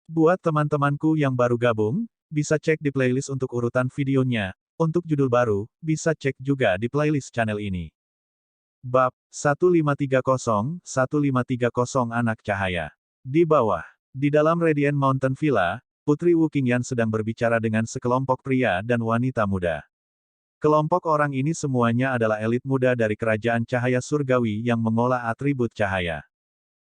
Buat teman-temanku yang baru gabung, bisa cek di playlist untuk urutan videonya. Untuk judul baru, bisa cek juga di playlist channel ini. Bab 1530-1530 Anak Cahaya. Di bawah, di dalam Radiant Mountain Villa, Putri Wu Qingyan sedang berbicara dengan sekelompok pria dan wanita muda. Kelompok orang ini semuanya adalah elit muda dari kerajaan cahaya surgawi yang mengolah atribut cahaya.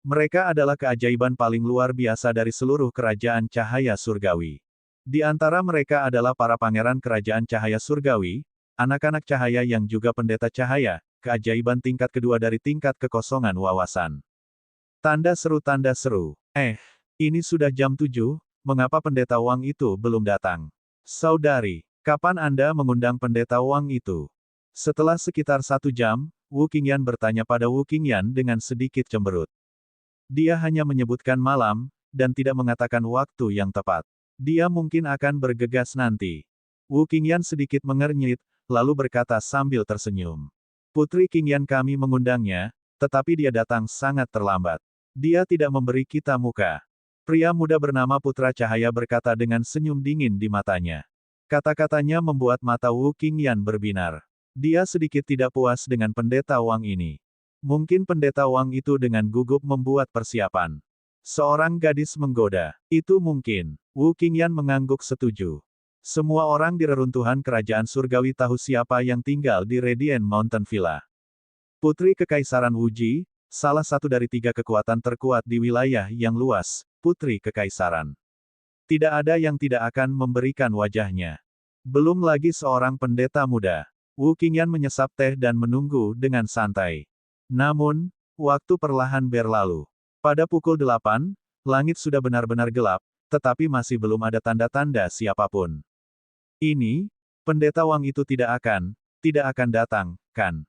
Mereka adalah keajaiban paling luar biasa dari seluruh kerajaan cahaya surgawi. Di antara mereka adalah para pangeran kerajaan cahaya surgawi, anak-anak cahaya yang juga pendeta cahaya, keajaiban tingkat kedua dari tingkat kekosongan wawasan. Tanda seru, ini sudah jam 7, mengapa pendeta Wang itu belum datang? Saudari, kapan Anda mengundang pendeta Wang itu? Setelah sekitar 1 jam, Wu Qingyan bertanya pada Wu Qingyan dengan sedikit cemberut. Dia hanya menyebutkan malam, dan tidak mengatakan waktu yang tepat. Dia mungkin akan bergegas nanti. Wu Qingyan sedikit mengernyit, lalu berkata sambil tersenyum. Putri Qingyan kami mengundangnya, tetapi dia datang sangat terlambat. Dia tidak memberi kita muka. Pria muda bernama Putra Cahaya berkata dengan senyum dingin di matanya. Kata-katanya membuat mata Wu Qingyan berbinar. Dia sedikit tidak puas dengan pendeta Wang ini. Mungkin pendeta Wang itu dengan gugup membuat persiapan. Seorang gadis menggoda. Itu mungkin. Wu Qingyan mengangguk setuju. Semua orang di reruntuhan kerajaan surgawi tahu siapa yang tinggal di Radiant Mountain Villa. Putri Kekaisaran Wuji, salah satu dari 3 kekuatan terkuat di wilayah yang luas, Putri Kekaisaran. Tidak ada yang tidak akan memberikan wajahnya. Belum lagi seorang pendeta muda. Wu Qingyan menyesap teh dan menunggu dengan santai. Namun, waktu perlahan berlalu. Pada pukul 8, langit sudah benar-benar gelap, tetapi masih belum ada tanda-tanda siapapun. Ini, pendeta Wang itu tidak akan datang, kan?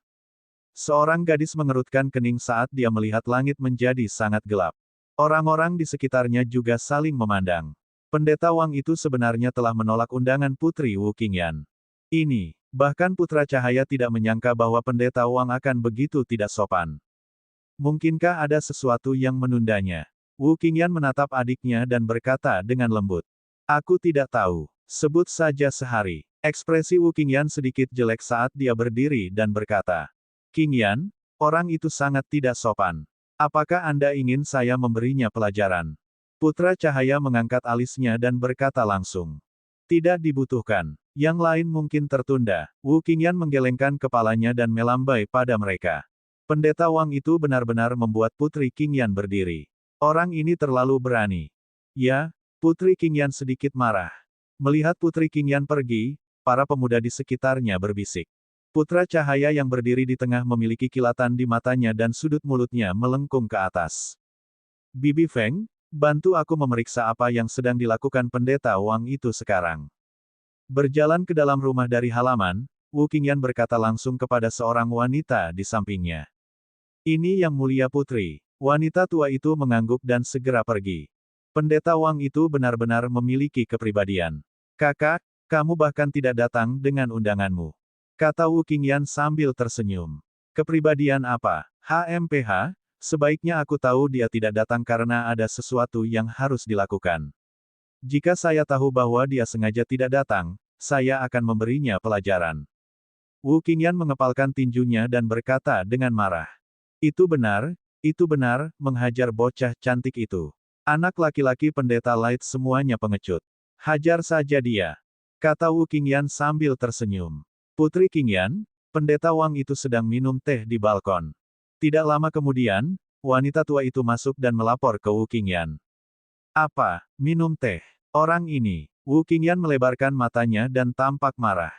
Seorang gadis mengerutkan kening saat dia melihat langit menjadi sangat gelap. Orang-orang di sekitarnya juga saling memandang. Pendeta Wang itu sebenarnya telah menolak undangan Putri Wu Qingyan. Ini, bahkan Putra Cahaya tidak menyangka bahwa pendeta Wang akan begitu tidak sopan. Mungkinkah ada sesuatu yang menundanya? Wu Qingyan menatap adiknya dan berkata dengan lembut. Aku tidak tahu. Sebut saja sehari. Ekspresi Wu Qingyan sedikit jelek saat dia berdiri dan berkata. Qingyan, orang itu sangat tidak sopan. Apakah Anda ingin saya memberinya pelajaran? Putra Cahaya mengangkat alisnya dan berkata langsung. Tidak dibutuhkan. Yang lain mungkin tertunda. Wu Qingyan menggelengkan kepalanya dan melambai pada mereka. Pendeta Wang itu benar-benar membuat Putri Qingyan berdiri. Orang ini terlalu berani. Ya, Putri Qingyan sedikit marah. Melihat Putri Qingyan pergi, para pemuda di sekitarnya berbisik. Putra Cahaya yang berdiri di tengah memiliki kilatan di matanya dan sudut mulutnya melengkung ke atas. Bibi Feng, bantu aku memeriksa apa yang sedang dilakukan pendeta Wang itu sekarang. Berjalan ke dalam rumah dari halaman, Wu Qingyan berkata langsung kepada seorang wanita di sampingnya. Ini yang mulia putri. Wanita tua itu mengangguk dan segera pergi. Pendeta Wang itu benar-benar memiliki kepribadian. Kakak, kamu bahkan tidak datang dengan undanganmu. Kata Wu Qingyan sambil tersenyum. Kepribadian apa? HMPH, sebaiknya aku tahu dia tidak datang karena ada sesuatu yang harus dilakukan. Jika saya tahu bahwa dia sengaja tidak datang, saya akan memberinya pelajaran. Wu Qingyan mengepalkan tinjunya dan berkata dengan marah. Itu benar, menghajar bocah cantik itu. Anak laki-laki pendeta Light semuanya pengecut. Hajar saja dia. Kata Wu Qingyan sambil tersenyum. Putri Qingyan, pendeta Wang itu sedang minum teh di balkon. Tidak lama kemudian, wanita tua itu masuk dan melapor ke Wu Qingyan. Apa, minum teh? Orang ini, Wu Qingyan melebarkan matanya dan tampak marah.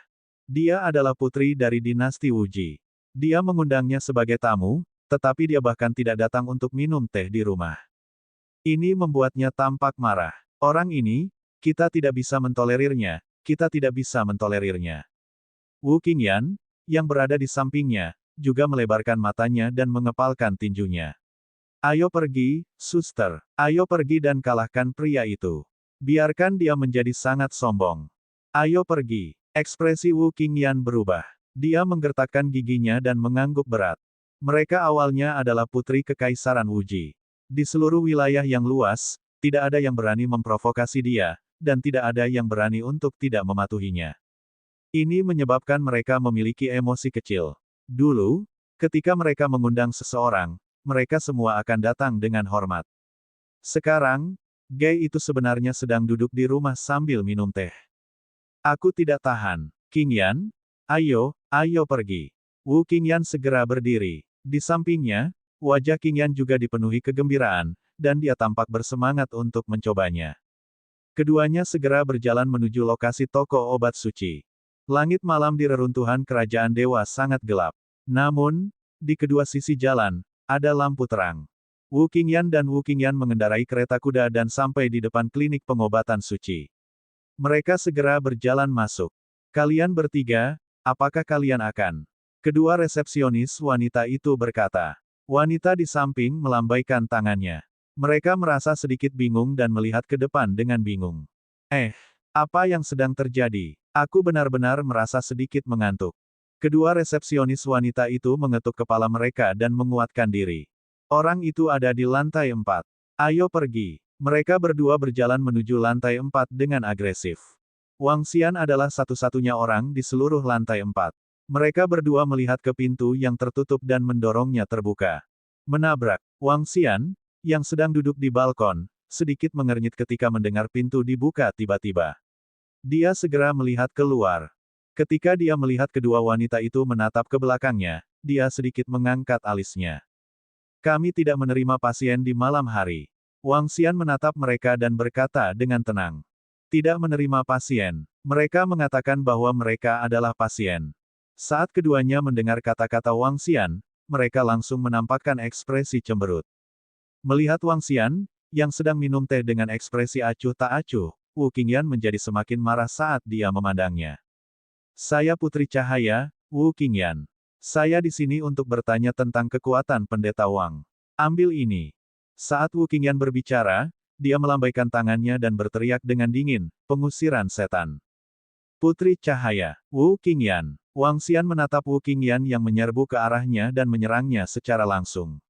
Dia adalah putri dari dinasti Wuji. Dia mengundangnya sebagai tamu, tetapi dia bahkan tidak datang untuk minum teh di rumah. Ini membuatnya tampak marah. Orang ini, kita tidak bisa mentolerirnya. Wu Qingyan, yang berada di sampingnya, juga melebarkan matanya dan mengepalkan tinjunya. Ayo pergi, suster. Ayo pergi dan kalahkan pria itu. Biarkan dia menjadi sangat sombong. Ayo pergi. Ekspresi Wu Qingyan berubah. Dia menggertakkan giginya dan mengangguk berat. Mereka awalnya adalah putri kekaisaran Wuji. Di seluruh wilayah yang luas, tidak ada yang berani memprovokasi dia, dan tidak ada yang berani untuk tidak mematuhinya. Ini menyebabkan mereka memiliki emosi kecil. Dulu, ketika mereka mengundang seseorang, mereka semua akan datang dengan hormat. Sekarang, Gay itu sebenarnya sedang duduk di rumah sambil minum teh. Aku tidak tahan. Qingyan, ayo pergi. Wu Qingyan segera berdiri. Di sampingnya, wajah Qingyan juga dipenuhi kegembiraan, dan dia tampak bersemangat untuk mencobanya. Keduanya segera berjalan menuju lokasi toko obat suci. Langit malam di reruntuhan kerajaan dewa sangat gelap. Namun, di kedua sisi jalan, ada lampu terang. Wu Qingyan dan Wu Qingyan mengendarai kereta kuda dan sampai di depan klinik pengobatan suci. Mereka segera berjalan masuk. Kalian bertiga, apakah kalian akan? Kedua resepsionis wanita itu berkata. Wanita di samping melambaikan tangannya. Mereka merasa sedikit bingung dan melihat ke depan dengan bingung. Apa yang sedang terjadi? Aku benar-benar merasa sedikit mengantuk. Kedua resepsionis wanita itu mengetuk kepala mereka dan menguatkan diri. Orang itu ada di lantai 4. Ayo pergi. Mereka berdua berjalan menuju lantai 4 dengan agresif. Wang Xian adalah satu-satunya orang di seluruh lantai 4. Mereka berdua melihat ke pintu yang tertutup dan mendorongnya terbuka. Menabrak. Wang Xian, yang sedang duduk di balkon, sedikit mengernyit ketika mendengar pintu dibuka tiba-tiba. Dia segera melihat keluar. Ketika dia melihat kedua wanita itu menatap ke belakangnya, dia sedikit mengangkat alisnya. Kami tidak menerima pasien di malam hari. Wang Xian menatap mereka dan berkata dengan tenang. Tidak menerima pasien. Mereka mengatakan bahwa mereka adalah pasien. Saat keduanya mendengar kata-kata Wang Xian, mereka langsung menampakkan ekspresi cemberut. Melihat Wang Xian, yang sedang minum teh dengan ekspresi acuh tak acuh, Wu Qingyan menjadi semakin marah saat dia memandangnya. Saya Putri Cahaya, Wu Qingyan. Saya di sini untuk bertanya tentang kekuatan Pendeta Wang. Ambil ini. Saat Wu Qingyan berbicara, dia melambaikan tangannya dan berteriak dengan dingin, pengusiran setan. Putri Cahaya, Wu Qingyan. Wang Xian menatap Wu Qingyan yang menyerbu ke arahnya dan menyerangnya secara langsung.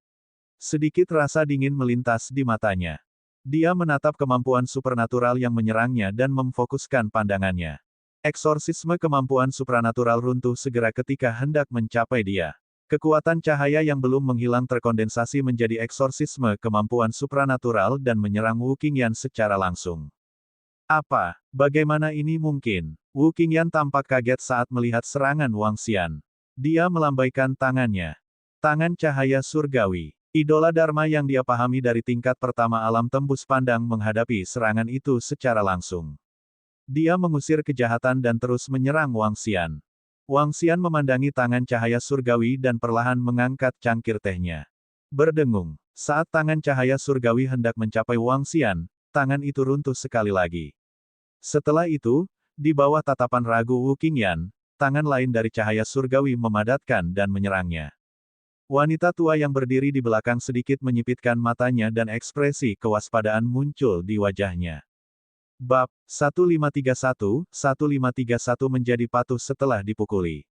Sedikit rasa dingin melintas di matanya. Dia menatap kemampuan supernatural yang menyerangnya dan memfokuskan pandangannya. Eksorsisme kemampuan supranatural runtuh segera ketika hendak mencapai dia. Kekuatan cahaya yang belum menghilang terkondensasi menjadi eksorsisme kemampuan supranatural dan menyerang Wu Qingyan secara langsung. Apa? Bagaimana ini mungkin? Wu Qingyan tampak kaget saat melihat serangan Wang Xian. Dia melambaikan tangannya. Tangan cahaya surgawi. Idola Dharma yang dia pahami dari tingkat pertama alam tembus pandang menghadapi serangan itu secara langsung. Dia mengusir kejahatan dan terus menyerang Wang Xian. Wang Xian memandangi tangan cahaya surgawi dan perlahan mengangkat cangkir tehnya. Berdengung. Saat tangan cahaya surgawi hendak mencapai Wang Xian, tangan itu runtuh sekali lagi. Setelah itu, di bawah tatapan ragu Wu Qingyan, tangan lain dari cahaya surgawi memadatkan dan menyerangnya. Wanita tua yang berdiri di belakang sedikit menyipitkan matanya dan ekspresi kewaspadaan muncul di wajahnya. Bab 1531 menjadi patuh setelah dipukuli.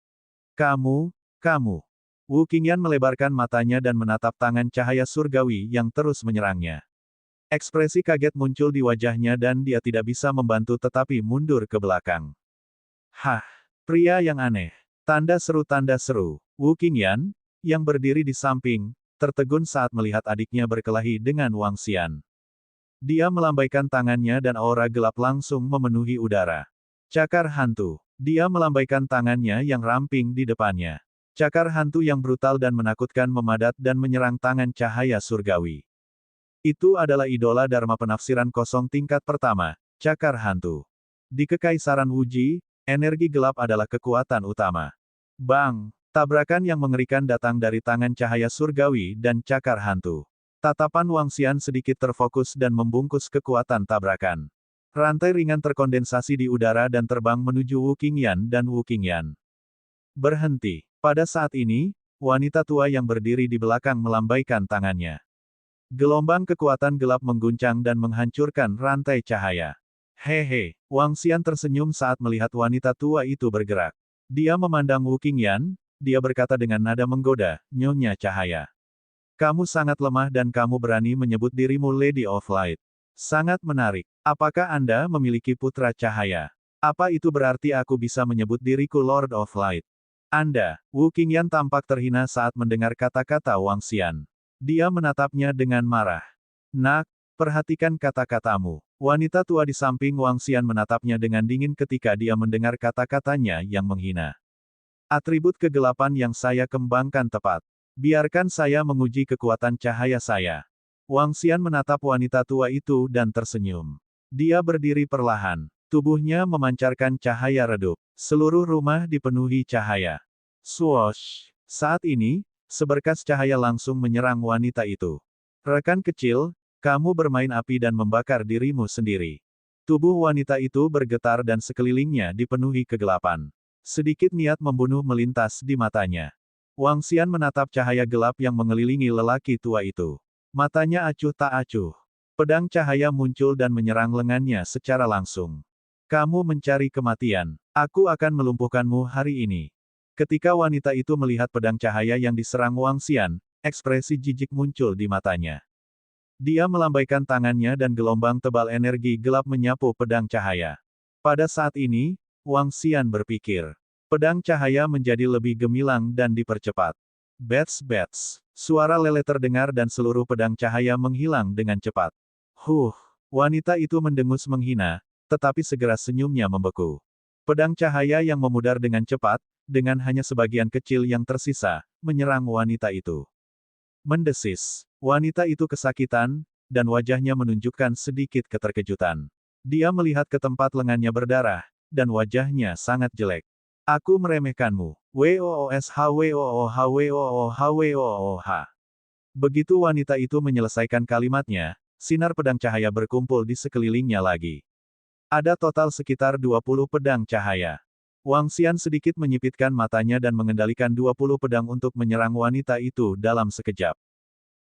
Kamu. Wu Qingyan melebarkan matanya dan menatap tangan cahaya surgawi yang terus menyerangnya. Ekspresi kaget muncul di wajahnya dan dia tidak bisa membantu tetapi mundur ke belakang. Hah, pria yang aneh. Tanda seru. Wu Qingyan, yang berdiri di samping, tertegun saat melihat adiknya berkelahi dengan Wang Xian. Dia melambaikan tangannya dan aura gelap langsung memenuhi udara. Cakar hantu. Dia melambaikan tangannya yang ramping di depannya. Cakar hantu yang brutal dan menakutkan memadat dan menyerang tangan cahaya surgawi. Itu adalah idola Dharma penafsiran kosong tingkat pertama, cakar hantu. Di Kekaisaran Wuji, energi gelap adalah kekuatan utama. Bang! Tabrakan yang mengerikan datang dari tangan cahaya surgawi dan cakar hantu. Tatapan Wang Xian sedikit terfokus dan membungkus kekuatan tabrakan. Rantai ringan terkondensasi di udara dan terbang menuju Wu Qingyan dan Wu Qingyan. Berhenti. Pada saat ini, wanita tua yang berdiri di belakang melambaikan tangannya. Gelombang kekuatan gelap mengguncang dan menghancurkan rantai cahaya. Hehe, Wang Xian tersenyum saat melihat wanita tua itu bergerak. Dia memandang Wu Qingyan, dia berkata dengan nada menggoda, Nyonya Cahaya. Kamu sangat lemah dan kamu berani menyebut dirimu Lady of Light. Sangat menarik. Apakah Anda memiliki putra cahaya? Apa itu berarti aku bisa menyebut diriku Lord of Light? Anda, Wu Qingyan tampak terhina saat mendengar kata-kata Wang Xian. Dia menatapnya dengan marah. Nak, perhatikan kata-katamu. Wanita tua di samping Wang Xian menatapnya dengan dingin ketika dia mendengar kata-katanya yang menghina. Atribut kegelapan yang saya kembangkan tepat. Biarkan saya menguji kekuatan cahaya saya. Wang Xian menatap wanita tua itu dan tersenyum. Dia berdiri perlahan. Tubuhnya memancarkan cahaya redup. Seluruh rumah dipenuhi cahaya. Swoosh! Saat ini, seberkas cahaya langsung menyerang wanita itu. Rekan kecil, kamu bermain api dan membakar dirimu sendiri. Tubuh wanita itu bergetar dan sekelilingnya dipenuhi kegelapan. Sedikit niat membunuh melintas di matanya. Wang Xian menatap cahaya gelap yang mengelilingi lelaki tua itu. Matanya acuh tak acuh. Pedang cahaya muncul dan menyerang lengannya secara langsung. Kamu mencari kematian. Aku akan melumpuhkanmu hari ini. Ketika wanita itu melihat pedang cahaya yang diserang Wang Xian, ekspresi jijik muncul di matanya. Dia melambaikan tangannya dan gelombang tebal energi gelap menyapu pedang cahaya. Pada saat ini, Wang Xian berpikir. Pedang cahaya menjadi lebih gemilang dan dipercepat. Bats bats. Suara lele terdengar dan seluruh pedang cahaya menghilang dengan cepat. Wanita itu mendengus menghina, tetapi segera senyumnya membeku. Pedang cahaya yang memudar dengan cepat, dengan hanya sebagian kecil yang tersisa, menyerang wanita itu. Mendesis. Wanita itu kesakitan, dan wajahnya menunjukkan sedikit keterkejutan. Dia melihat ke tempat lengannya berdarah, dan wajahnya sangat jelek. Aku meremehkanmu. WOOSHWOOHWOOHWOOH. Begitu wanita itu menyelesaikan kalimatnya, sinar pedang cahaya berkumpul di sekelilingnya lagi. Ada total sekitar 20 pedang cahaya. Wang Xian sedikit menyipitkan matanya dan mengendalikan 20 pedang untuk menyerang wanita itu dalam sekejap.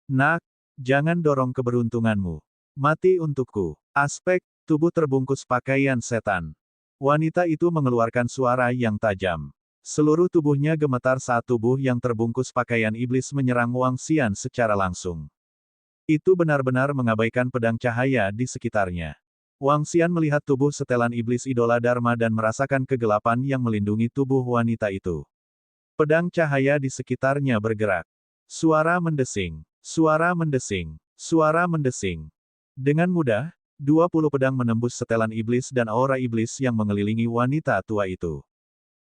Nak, jangan dorong keberuntunganmu. Mati untukku. Aspek tubuh terbungkus pakaian setan. Wanita itu mengeluarkan suara yang tajam. Seluruh tubuhnya gemetar saat tubuh yang terbungkus pakaian iblis menyerang Wang Xian secara langsung. Itu benar-benar mengabaikan pedang cahaya di sekitarnya. Wang Xian melihat tubuh setelan iblis idola Dharma dan merasakan kegelapan yang melindungi tubuh wanita itu. Pedang cahaya di sekitarnya bergerak. Suara mendesing. Suara mendesing. Suara mendesing. Dengan mudah, 20 pedang menembus setelan iblis dan aura iblis yang mengelilingi wanita tua itu.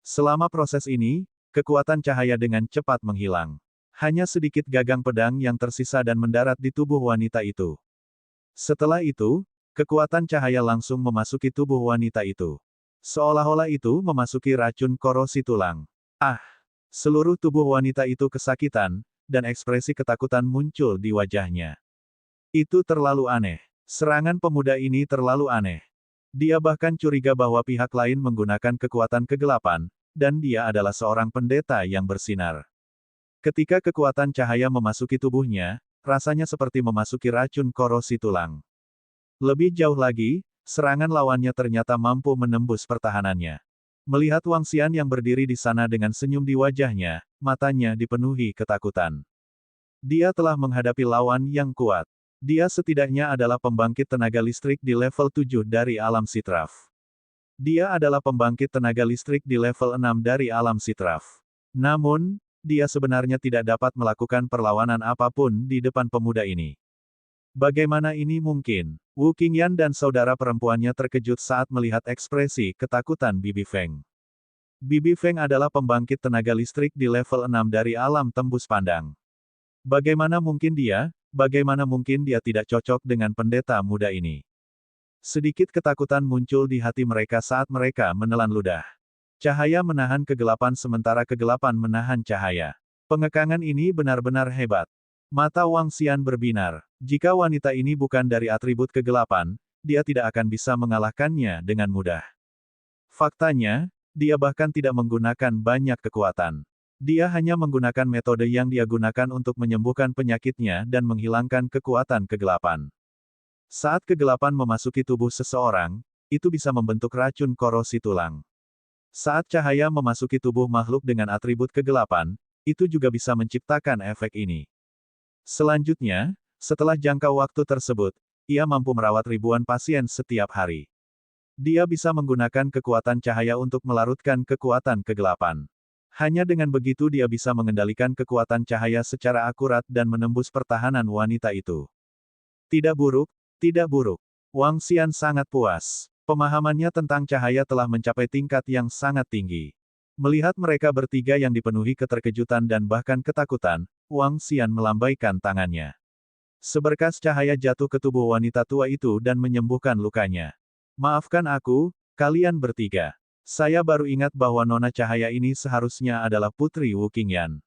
Selama proses ini, kekuatan cahaya dengan cepat menghilang. Hanya sedikit gagang pedang yang tersisa dan mendarat di tubuh wanita itu. Setelah itu, kekuatan cahaya langsung memasuki tubuh wanita itu. Seolah-olah itu memasuki racun korosi tulang. Seluruh tubuh wanita itu kesakitan, dan ekspresi ketakutan muncul di wajahnya. Itu terlalu aneh. Serangan pemuda ini terlalu aneh. Dia bahkan curiga bahwa pihak lain menggunakan kekuatan kegelapan, dan dia adalah seorang pendeta yang bersinar. Ketika kekuatan cahaya memasuki tubuhnya, rasanya seperti memasuki racun korosi tulang. Lebih jauh lagi, serangan lawannya ternyata mampu menembus pertahanannya. Melihat Wang Xian yang berdiri di sana dengan senyum di wajahnya, matanya dipenuhi ketakutan. Dia telah menghadapi lawan yang kuat. Dia setidaknya adalah pembangkit tenaga listrik di level 7 dari alam Sitraf. Dia adalah pembangkit tenaga listrik di level 6 dari alam Sitraf. Namun, dia sebenarnya tidak dapat melakukan perlawanan apapun di depan pemuda ini. Bagaimana ini mungkin? Wu Qingyan dan saudara perempuannya terkejut saat melihat ekspresi ketakutan Bibi Feng. Bibi Feng adalah pembangkit tenaga listrik di level 6 dari alam tembus pandang. Bagaimana mungkin dia tidak cocok dengan pendeta muda ini? Sedikit ketakutan muncul di hati mereka saat mereka menelan ludah. Cahaya menahan kegelapan sementara kegelapan menahan cahaya. Pengekangan ini benar-benar hebat. Mata Wang Xian berbinar. Jika wanita ini bukan dari atribut kegelapan, dia tidak akan bisa mengalahkannya dengan mudah. Faktanya, dia bahkan tidak menggunakan banyak kekuatan. Dia hanya menggunakan metode yang dia gunakan untuk menyembuhkan penyakitnya dan menghilangkan kekuatan kegelapan. Saat kegelapan memasuki tubuh seseorang, itu bisa membentuk racun korosi tulang. Saat cahaya memasuki tubuh makhluk dengan atribut kegelapan, itu juga bisa menciptakan efek ini. Selanjutnya, setelah jangka waktu tersebut, ia mampu merawat ribuan pasien setiap hari. Dia bisa menggunakan kekuatan cahaya untuk melarutkan kekuatan kegelapan. Hanya dengan begitu dia bisa mengendalikan kekuatan cahaya secara akurat dan menembus pertahanan wanita itu. Tidak buruk, tidak buruk. Wang Xian sangat puas. Pemahamannya tentang cahaya telah mencapai tingkat yang sangat tinggi. Melihat mereka bertiga yang dipenuhi keterkejutan dan bahkan ketakutan, Wang Xian melambaikan tangannya. Seberkas cahaya jatuh ke tubuh wanita tua itu dan menyembuhkan lukanya. Maafkan aku, kalian bertiga. Saya baru ingat bahwa nona cahaya ini seharusnya adalah Putri Wu Qingyan.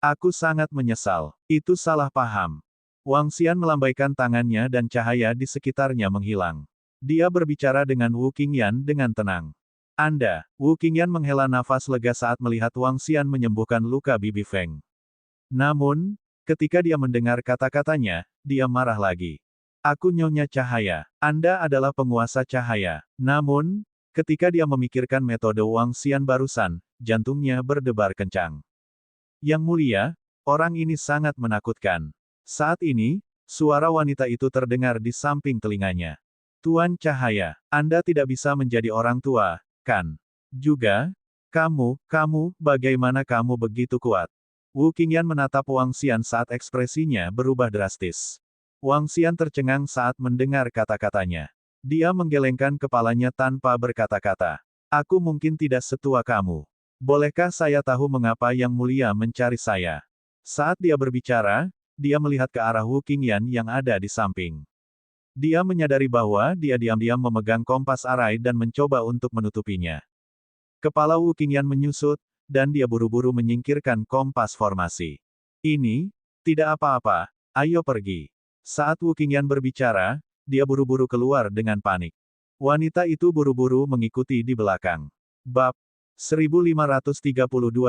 Aku sangat menyesal. Itu salah paham. Wang Xian melambaikan tangannya dan cahaya di sekitarnya menghilang. Dia berbicara dengan Wu Qingyan dengan tenang. Anda, Wu Qingyan menghela nafas lega saat melihat Wang Xian menyembuhkan luka Bibi Feng. Namun, ketika dia mendengar kata-katanya, dia marah lagi. Aku Nyonya Cahaya. Anda adalah penguasa cahaya. Namun, ketika dia memikirkan metode Wang Xian barusan, jantungnya berdebar kencang. Yang mulia, orang ini sangat menakutkan. Saat ini, suara wanita itu terdengar di samping telinganya. Tuan Cahaya, Anda tidak bisa menjadi orang tua, kan? Juga, kamu, bagaimana kamu begitu kuat? Wu Qingyan menatap Wang Xian saat ekspresinya berubah drastis. Wang Xian tercengang saat mendengar kata-katanya. Dia menggelengkan kepalanya tanpa berkata-kata. Aku mungkin tidak setua kamu. Bolehkah saya tahu mengapa Yang Mulia mencari saya? Saat dia berbicara, dia melihat ke arah Wu Qingyan yang ada di samping. Dia menyadari bahwa dia diam-diam memegang kompas arai dan mencoba untuk menutupinya. Kepala Wu Qingyan menyusut, dan dia buru-buru menyingkirkan kompas formasi. Ini, tidak apa-apa, ayo pergi. Saat Wu Qingyan berbicara, dia buru-buru keluar dengan panik. Wanita itu buru-buru mengikuti di belakang. Bab 1532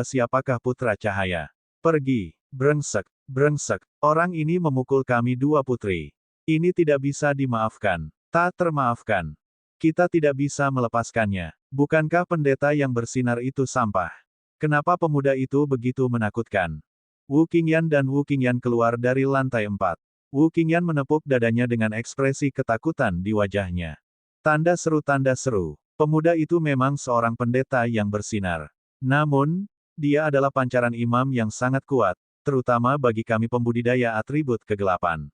Siapakah Putra Cahaya? Pergi, brengsek, brengsek. Orang ini memukul kami dua putri. Ini tidak bisa dimaafkan. Tak termaafkan. Kita tidak bisa melepaskannya. Bukankah pendeta yang bersinar itu sampah? Kenapa pemuda itu begitu menakutkan? Wu Qingyan dan Wu Qingyan keluar dari lantai 4. Wu Qingyan menepuk dadanya dengan ekspresi ketakutan di wajahnya. Tanda seru, pemuda itu memang seorang pendeta yang bersinar. Namun, dia adalah pancaran imam yang sangat kuat, terutama bagi kami pembudidaya atribut kegelapan.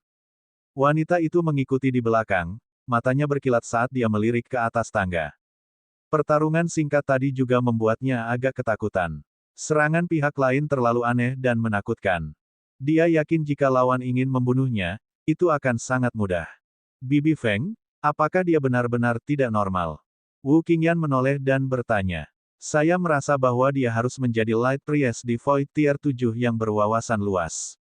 Wanita itu mengikuti di belakang, matanya berkilat saat dia melirik ke atas tangga. Pertarungan singkat tadi juga membuatnya agak ketakutan. Serangan pihak lain terlalu aneh dan menakutkan. Dia yakin jika lawan ingin membunuhnya, itu akan sangat mudah. Bibi Feng, apakah dia benar-benar tidak normal? Wu Qingyan menoleh dan bertanya. Saya merasa bahwa dia harus menjadi Light Priest di Void Tier 7 yang berwawasan luas.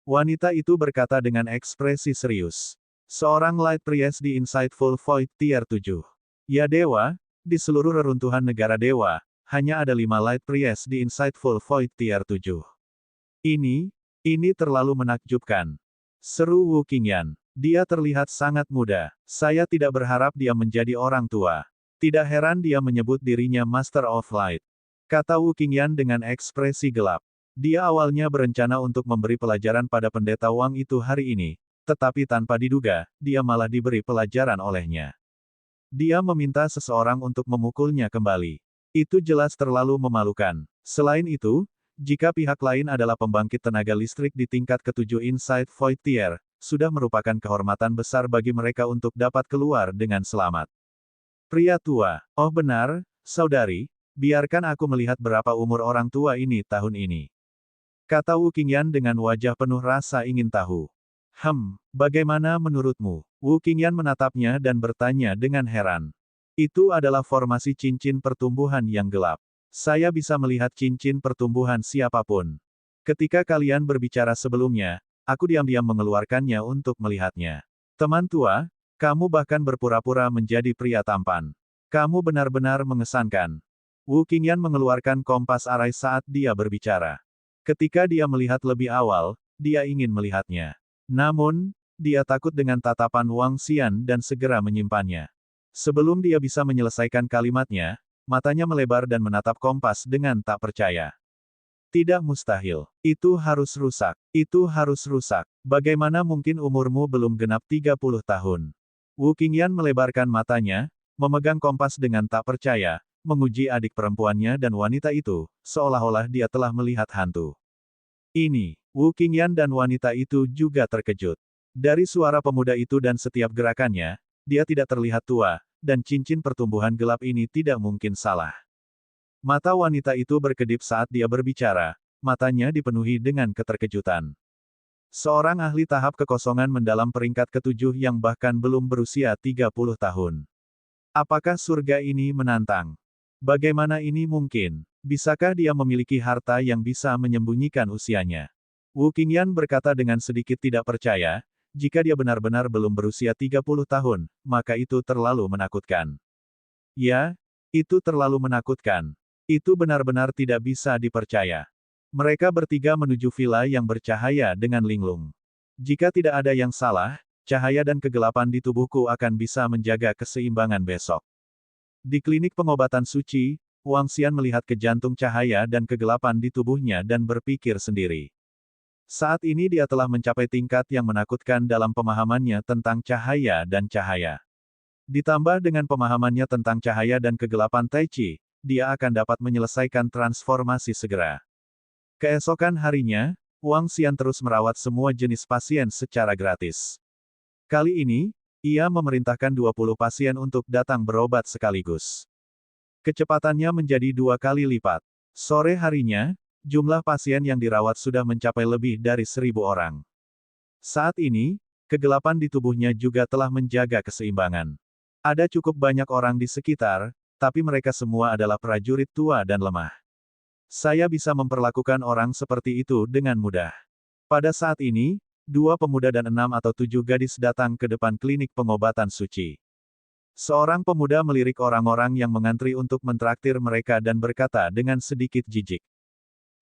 Wanita itu berkata dengan ekspresi serius. Seorang Light Priest di Insightful Void Tier 7. Ya dewa, di seluruh reruntuhan negara dewa, hanya ada 5 Light Priest di Insightful Void Tier 7. Ini terlalu menakjubkan. Seru Wu Qingyan. Dia terlihat sangat muda. Saya tidak berharap dia menjadi orang tua. Tidak heran dia menyebut dirinya Master of Light. Kata Wu Qingyan dengan ekspresi gelap. Dia awalnya berencana untuk memberi pelajaran pada pendeta Wang itu hari ini, tetapi tanpa diduga, dia malah diberi pelajaran olehnya. Dia meminta seseorang untuk memukulnya kembali. Itu jelas terlalu memalukan. Selain itu, jika pihak lain adalah pembangkit tenaga listrik di tingkat ke-7 Inside Void Tier, sudah merupakan kehormatan besar bagi mereka untuk dapat keluar dengan selamat. Pria tua, oh benar, saudari, biarkan aku melihat berapa umur orang tua ini tahun ini. Kata Wu Qingyan dengan wajah penuh rasa ingin tahu. Bagaimana menurutmu? Wu Qingyan menatapnya dan bertanya dengan heran. Itu adalah formasi cincin pertumbuhan yang gelap. Saya bisa melihat cincin pertumbuhan siapapun. Ketika kalian berbicara sebelumnya, aku diam-diam mengeluarkannya untuk melihatnya. Teman tua, kamu bahkan berpura-pura menjadi pria tampan. Kamu benar-benar mengesankan. Wu Qingyan mengeluarkan kompas arai saat dia berbicara. Ketika dia melihat lebih awal, dia ingin melihatnya. Namun, dia takut dengan tatapan Wang Xian dan segera menyimpannya. Sebelum dia bisa menyelesaikan kalimatnya, matanya melebar dan menatap kompas dengan tak percaya. Tidak mustahil. Itu harus rusak. Itu harus rusak. Bagaimana mungkin umurmu belum genap 30 tahun? Wu Qingyan melebarkan matanya, memegang kompas dengan tak percaya, menguji adik perempuannya dan wanita itu, seolah-olah dia telah melihat hantu. Ini, Wu Qingyan dan wanita itu juga terkejut. Dari suara pemuda itu dan setiap gerakannya, dia tidak terlihat tua, dan cincin pertumbuhan gelap ini tidak mungkin salah. Mata wanita itu berkedip saat dia berbicara, matanya dipenuhi dengan keterkejutan. Seorang ahli tahap kekosongan mendalam peringkat ketujuh yang bahkan belum berusia 30 tahun. Apakah surga ini menantang? Bagaimana ini mungkin? Bisakah dia memiliki harta yang bisa menyembunyikan usianya? Wu Qingyan berkata dengan sedikit tidak percaya, jika dia benar-benar belum berusia 30 tahun, maka itu terlalu menakutkan. Ya, itu terlalu menakutkan. Itu benar-benar tidak bisa dipercaya. Mereka bertiga menuju villa yang bercahaya dengan linglung. Jika tidak ada yang salah, cahaya dan kegelapan di tubuhku akan bisa menjaga keseimbangan besok. Di klinik pengobatan suci, Wang Xian melihat ke jantung cahaya dan kegelapan di tubuhnya dan berpikir sendiri. Saat ini dia telah mencapai tingkat yang menakutkan dalam pemahamannya tentang cahaya dan cahaya. Ditambah dengan pemahamannya tentang cahaya dan kegelapan Tai Chi, dia akan dapat menyelesaikan transformasi segera. Keesokan harinya, Wang Xian terus merawat semua jenis pasien secara gratis. Kali ini, ia memerintahkan 20 pasien untuk datang berobat sekaligus. Kecepatannya menjadi 2 kali lipat. Sore harinya, jumlah pasien yang dirawat sudah mencapai lebih dari 1.000 orang. Saat ini, kegelapan di tubuhnya juga telah menjaga keseimbangan. Ada cukup banyak orang di sekitar, tapi mereka semua adalah prajurit tua dan lemah. Saya bisa memperlakukan orang seperti itu dengan mudah. Pada saat ini, 2 pemuda dan 6 atau 7 gadis datang ke depan klinik pengobatan suci. Seorang pemuda melirik orang-orang yang mengantri untuk mentraktir mereka dan berkata dengan sedikit jijik.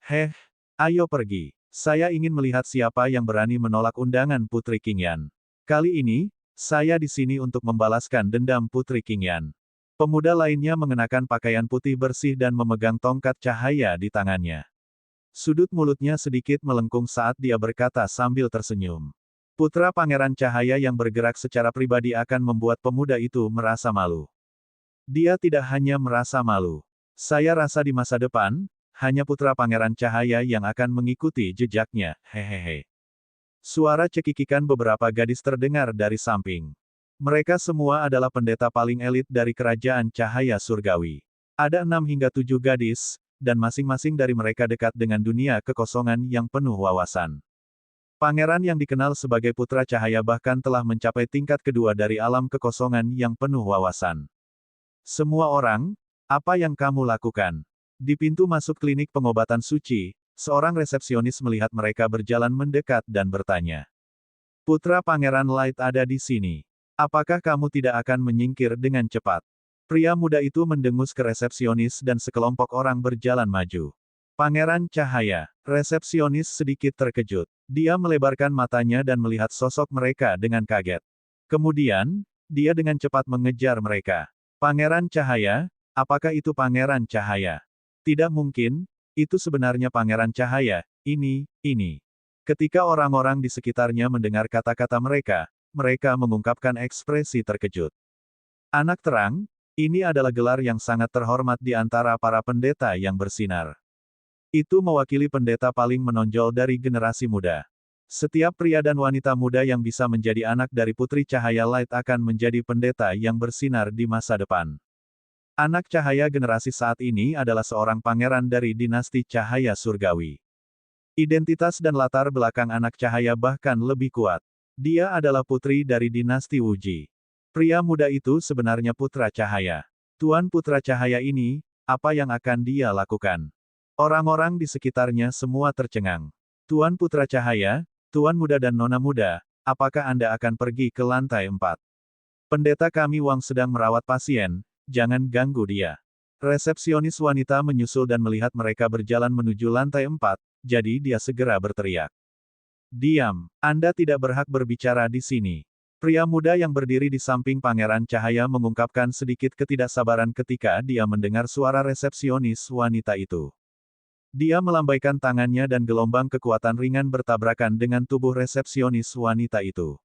Heh, ayo pergi. Saya ingin melihat siapa yang berani menolak undangan Putri Qingyan. Kali ini, saya di sini untuk membalaskan dendam Putri Qingyan. Pemuda lainnya mengenakan pakaian putih bersih dan memegang tongkat cahaya di tangannya. Sudut mulutnya sedikit melengkung saat dia berkata sambil tersenyum. Putra Pangeran Cahaya yang bergerak secara pribadi akan membuat pemuda itu merasa malu. Dia tidak hanya merasa malu. Saya rasa di masa depan, hanya Putra Pangeran Cahaya yang akan mengikuti jejaknya, hehehe. Suara cekikikan beberapa gadis terdengar dari samping. Mereka semua adalah pendeta paling elit dari kerajaan cahaya surgawi. Ada 6 hingga 7 gadis, dan masing-masing dari mereka dekat dengan dunia kekosongan yang penuh wawasan. Pangeran yang dikenal sebagai putra cahaya bahkan telah mencapai tingkat kedua dari alam kekosongan yang penuh wawasan. Semua orang, apa yang kamu lakukan? Di pintu masuk klinik pengobatan suci, seorang resepsionis melihat mereka berjalan mendekat dan bertanya. Putra Pangeran Light ada di sini. Apakah kamu tidak akan menyingkir dengan cepat? Pria muda itu mendengus ke resepsionis dan sekelompok orang berjalan maju. Pangeran Cahaya, resepsionis sedikit terkejut. Dia melebarkan matanya dan melihat sosok mereka dengan kaget. Kemudian, dia dengan cepat mengejar mereka. Pangeran Cahaya, apakah itu Pangeran Cahaya? Tidak mungkin, itu sebenarnya Pangeran Cahaya, ini. Ketika orang-orang di sekitarnya mendengar kata-kata mereka mengungkapkan ekspresi terkejut. Anak terang, ini adalah gelar yang sangat terhormat di antara para pendeta yang bersinar. Itu mewakili pendeta paling menonjol dari generasi muda. Setiap pria dan wanita muda yang bisa menjadi anak dari Putri Cahaya Light akan menjadi pendeta yang bersinar di masa depan. Anak cahaya generasi saat ini adalah seorang pangeran dari dinasti cahaya surgawi. Identitas dan latar belakang anak cahaya bahkan lebih kuat. Dia adalah putri dari dinasti Wuji. Pria muda itu sebenarnya putra cahaya. Tuan putra cahaya ini, apa yang akan dia lakukan? Orang-orang di sekitarnya semua tercengang. Tuan putra cahaya, tuan muda dan nona muda, apakah Anda akan pergi ke lantai 4? Pendeta kami Wang sedang merawat pasien, jangan ganggu dia. Resepsionis wanita menyusul dan melihat mereka berjalan menuju lantai 4, jadi dia segera berteriak. Diam, Anda tidak berhak berbicara di sini. Pria muda yang berdiri di samping Pangeran Cahaya mengungkapkan sedikit ketidaksabaran ketika dia mendengar suara resepsionis wanita itu. Dia melambaikan tangannya dan gelombang kekuatan ringan bertabrakan dengan tubuh resepsionis wanita itu.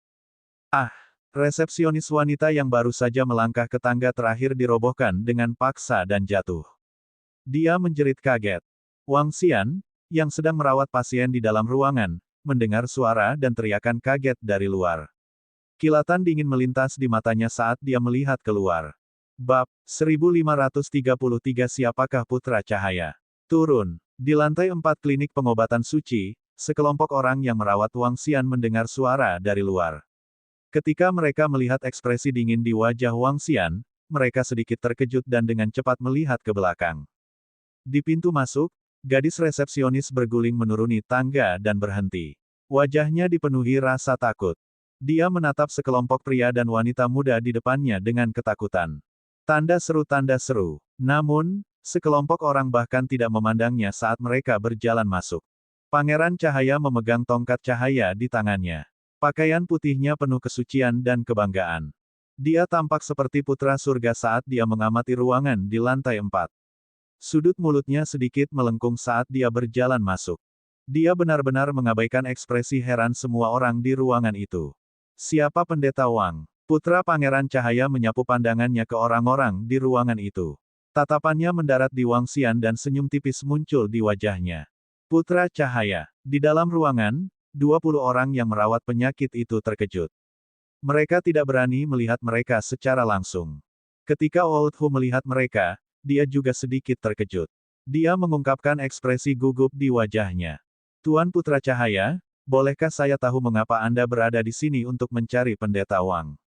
Ah! Resepsionis wanita yang baru saja melangkah ke tangga terakhir dirobohkan dengan paksa dan jatuh. Dia menjerit kaget. Wang Xian, yang sedang merawat pasien di dalam ruangan, mendengar suara dan teriakan kaget dari luar. Kilatan dingin melintas di matanya saat dia melihat keluar. Bab 1533 Siapakah Putra Cahaya? Turun. Di lantai 4 klinik pengobatan suci, sekelompok orang yang merawat Wang Xian mendengar suara dari luar. Ketika mereka melihat ekspresi dingin di wajah Wang Xian, mereka sedikit terkejut dan dengan cepat melihat ke belakang. Di pintu masuk, gadis resepsionis berguling menuruni tangga dan berhenti. Wajahnya dipenuhi rasa takut. Dia menatap sekelompok pria dan wanita muda di depannya dengan ketakutan. Tanda seru. Namun, sekelompok orang bahkan tidak memandangnya saat mereka berjalan masuk. Pangeran Cahaya memegang tongkat cahaya di tangannya. Pakaian putihnya penuh kesucian dan kebanggaan. Dia tampak seperti putra surga saat dia mengamati ruangan di lantai 4. Sudut mulutnya sedikit melengkung saat dia berjalan masuk. Dia benar-benar mengabaikan ekspresi heran semua orang di ruangan itu. Siapa Pendeta Wang? Putra Pangeran Cahaya menyapu pandangannya ke orang-orang di ruangan itu. Tatapannya mendarat di Wang Xian dan senyum tipis muncul di wajahnya. Putra Cahaya. Di dalam ruangan, 20 orang yang merawat penyakit itu terkejut. Mereka tidak berani melihat mereka secara langsung. Ketika Old Hu melihat mereka, dia juga sedikit terkejut. Dia mengungkapkan ekspresi gugup di wajahnya. Tuan Putra Cahaya, bolehkah saya tahu mengapa Anda berada di sini untuk mencari Pendeta Wang?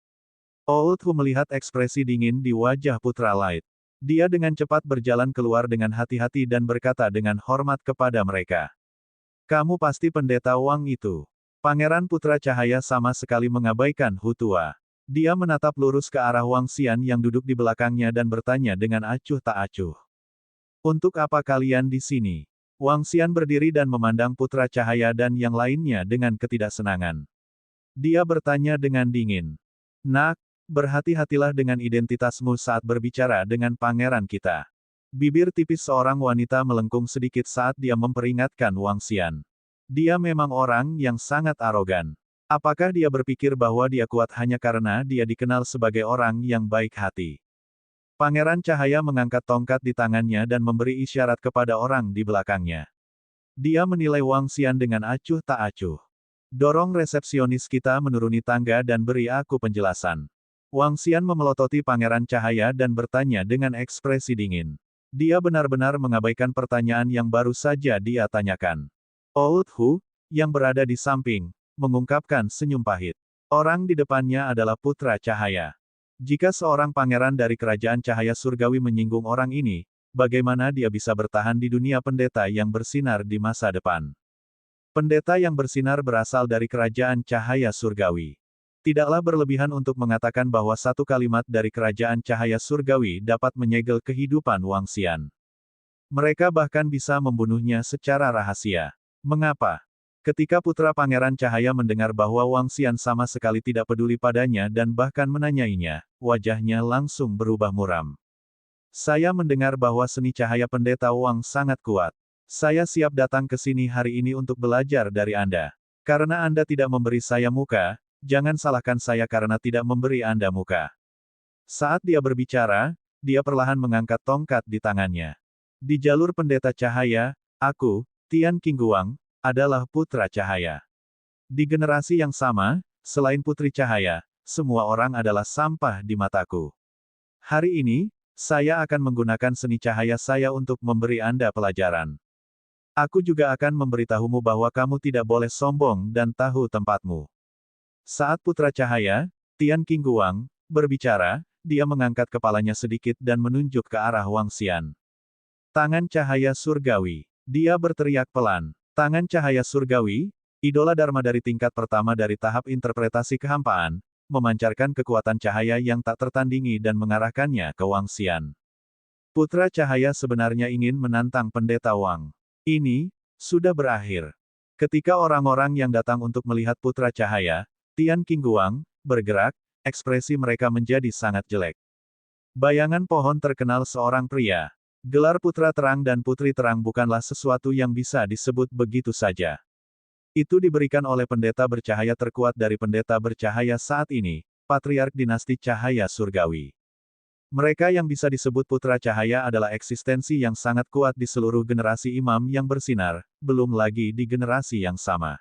Old Hu melihat ekspresi dingin di wajah Putra Light. Dia dengan cepat berjalan keluar dengan hati-hati dan berkata dengan hormat kepada mereka. Kamu pasti Pendeta Wang itu. Pangeran Putra Cahaya sama sekali mengabaikan Hu tua. Dia menatap lurus ke arah Wang Xian yang duduk di belakangnya dan bertanya dengan acuh tak acuh. Untuk apa kalian di sini? Wang Xian berdiri dan memandang Putra Cahaya dan yang lainnya dengan ketidaksenangan. Dia bertanya dengan dingin. Nak, berhati-hatilah dengan identitasmu saat berbicara dengan pangeran kita. Bibir tipis seorang wanita melengkung sedikit saat dia memperingatkan Wang Xian. Dia memang orang yang sangat arogan. Apakah dia berpikir bahwa dia kuat hanya karena dia dikenal sebagai orang yang baik hati? Pangeran Cahaya mengangkat tongkat di tangannya dan memberi isyarat kepada orang di belakangnya. Dia menilai Wang Xian dengan acuh tak acuh. Dorong resepsionis kita menuruni tangga dan beri aku penjelasan. Wang Xian memelototi Pangeran Cahaya dan bertanya dengan ekspresi dingin. Dia benar-benar mengabaikan pertanyaan yang baru saja dia tanyakan. Old Hu, yang berada di samping, mengungkapkan senyum pahit. Orang di depannya adalah Putra Cahaya. Jika seorang pangeran dari kerajaan cahaya surgawi menyinggung orang ini, bagaimana dia bisa bertahan di dunia pendeta yang bersinar di masa depan? Pendeta yang bersinar berasal dari kerajaan cahaya surgawi. Tidaklah berlebihan untuk mengatakan bahwa satu kalimat dari kerajaan cahaya surgawi dapat menyegel kehidupan Wang Xian. Mereka bahkan bisa membunuhnya secara rahasia. Mengapa? Ketika putra Pangeran Cahaya mendengar bahwa Wang Xian sama sekali tidak peduli padanya dan bahkan menanyainya, wajahnya langsung berubah muram. Saya mendengar bahwa seni cahaya pendeta Wang sangat kuat. Saya siap datang ke sini hari ini untuk belajar dari Anda. Karena Anda tidak memberi saya muka, jangan salahkan saya karena tidak memberi Anda muka. Saat dia berbicara, dia perlahan mengangkat tongkat di tangannya. Di jalur pendeta cahaya, aku, Tian Qingguang, adalah putra cahaya. Di generasi yang sama, selain putri cahaya, semua orang adalah sampah di mataku. Hari ini, saya akan menggunakan seni cahaya saya untuk memberi Anda pelajaran. Aku juga akan memberitahumu bahwa kamu tidak boleh sombong dan tahu tempatmu. Saat putra cahaya, Tian Qingguang, berbicara, dia mengangkat kepalanya sedikit dan menunjuk ke arah Wang Xian. Tangan cahaya surgawi. Dia berteriak pelan. Tangan cahaya surgawi, idola Dharma dari tingkat pertama dari tahap interpretasi kehampaan, memancarkan kekuatan cahaya yang tak tertandingi dan mengarahkannya ke Wang Xian. Putra cahaya sebenarnya ingin menantang pendeta Wang. Ini, sudah berakhir. Ketika orang-orang yang datang untuk melihat putra cahaya, Tian Qingguang, bergerak, ekspresi mereka menjadi sangat jelek. Bayangan pohon terkenal seorang pria. Gelar Putra Terang dan Putri Terang bukanlah sesuatu yang bisa disebut begitu saja. Itu diberikan oleh pendeta bercahaya terkuat dari pendeta bercahaya saat ini, Patriark Dinasti Cahaya Surgawi. Mereka yang bisa disebut Putra Cahaya adalah eksistensi yang sangat kuat di seluruh generasi imam yang bersinar, belum lagi di generasi yang sama.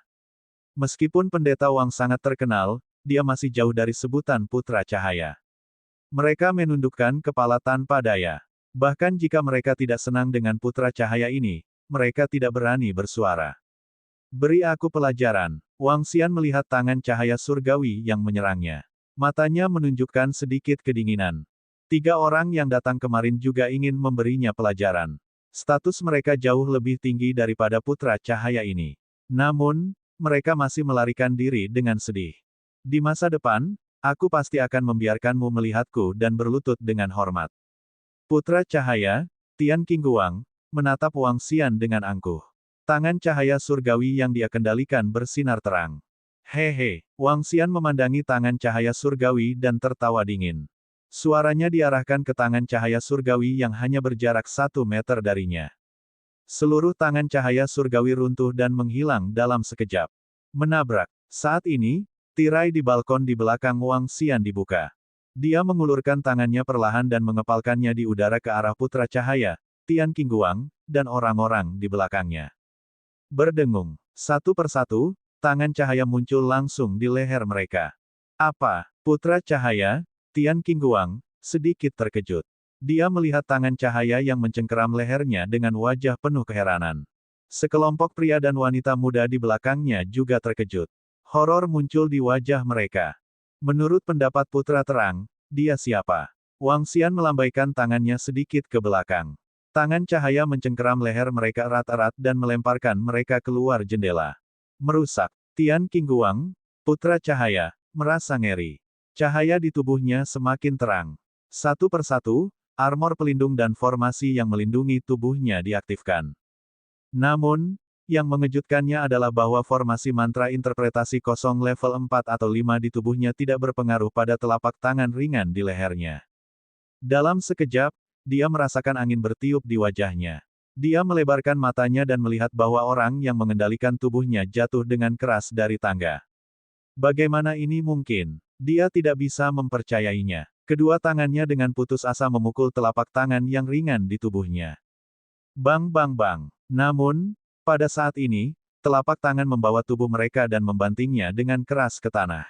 Meskipun pendeta Wang sangat terkenal, dia masih jauh dari sebutan Putra Cahaya. Mereka menundukkan kepala tanpa daya. Bahkan jika mereka tidak senang dengan Putra Cahaya ini, mereka tidak berani bersuara. Beri aku pelajaran. Wang Xian melihat tangan cahaya surgawi yang menyerangnya. Matanya menunjukkan sedikit kedinginan. 3 orang yang datang kemarin juga ingin memberinya pelajaran. Status mereka jauh lebih tinggi daripada Putra Cahaya ini. Namun, mereka masih melarikan diri dengan sedih. Di masa depan, aku pasti akan membiarkanmu melihatku dan berlutut dengan hormat. Putra Cahaya, Tian Qingguang, menatap Wang Xian dengan angkuh. Tangan cahaya surgawi yang dia kendalikan bersinar terang. Hehe, Wang Xian memandangi tangan cahaya surgawi dan tertawa dingin. Suaranya diarahkan ke tangan cahaya surgawi yang hanya berjarak 1 meter darinya. Seluruh tangan cahaya surgawi runtuh dan menghilang dalam sekejap. Menabrak. Saat ini, tirai di balkon di belakang Wang Xian dibuka. Dia mengulurkan tangannya perlahan dan mengepalkannya di udara ke arah Putra Cahaya, Tian Qingguang, dan orang-orang di belakangnya. Berdengung. Satu persatu, tangan cahaya muncul langsung di leher mereka. Apa? Putra Cahaya, Tian Qingguang, sedikit terkejut. Dia melihat tangan cahaya yang mencengkeram lehernya dengan wajah penuh keheranan. Sekelompok pria dan wanita muda di belakangnya juga terkejut. Horor muncul di wajah mereka. Menurut pendapat Putra Terang, dia siapa? Wang Xian melambaikan tangannya sedikit ke belakang. Tangan cahaya mencengkeram leher mereka erat-erat dan melemparkan mereka keluar jendela. Merusak. Tian Qingguang, Putra Cahaya, merasa ngeri. Cahaya di tubuhnya semakin terang. Satu persatu, armor pelindung dan formasi yang melindungi tubuhnya diaktifkan. Namun, yang mengejutkannya adalah bahwa formasi mantra interpretasi kosong level 4 atau 5 di tubuhnya tidak berpengaruh pada telapak tangan ringan di lehernya. Dalam sekejap, dia merasakan angin bertiup di wajahnya. Dia melebarkan matanya dan melihat bahwa orang yang mengendalikan tubuhnya jatuh dengan keras dari tangga. Bagaimana ini mungkin? Dia tidak bisa mempercayainya. Kedua tangannya dengan putus asa memukul telapak tangan yang ringan di tubuhnya. Bang bang bang. Namun, pada saat ini, telapak tangan membawa tubuh mereka dan membantingnya dengan keras ke tanah.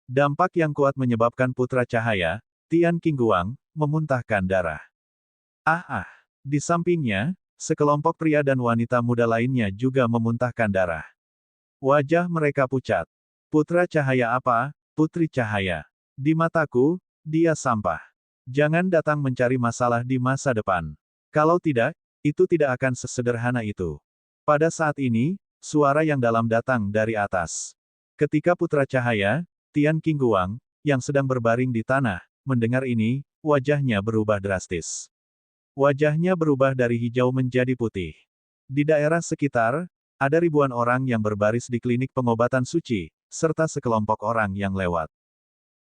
Dampak yang kuat menyebabkan Putra Cahaya, Tian Qingguang, memuntahkan darah. Di sampingnya, sekelompok pria dan wanita muda lainnya juga memuntahkan darah. Wajah mereka pucat. Putra Cahaya apa? Putri Cahaya. Di mataku, dia sampah. Jangan datang mencari masalah di masa depan. Kalau tidak, itu tidak akan sesederhana itu. Pada saat ini, suara yang dalam datang dari atas. Ketika Putra Cahaya, Tian Qingguang, yang sedang berbaring di tanah, mendengar ini, wajahnya berubah drastis. Wajahnya berubah dari hijau menjadi putih. Di daerah sekitar, ada ribuan orang yang berbaris di klinik pengobatan suci, serta sekelompok orang yang lewat.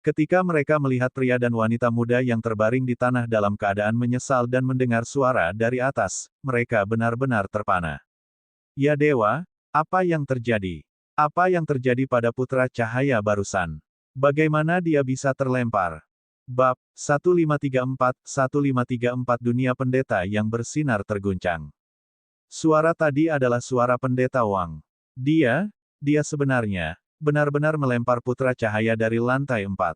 Ketika mereka melihat pria dan wanita muda yang terbaring di tanah dalam keadaan menyesal dan mendengar suara dari atas, mereka benar-benar terpana. Ya dewa, apa yang terjadi? Apa yang terjadi pada Putra Cahaya barusan? Bagaimana dia bisa terlempar? Bab 1534 Dunia Pendeta yang bersinar terguncang. Suara tadi adalah suara Pendeta Wang. Dia sebenarnya, benar-benar melempar Putra Cahaya dari lantai 4.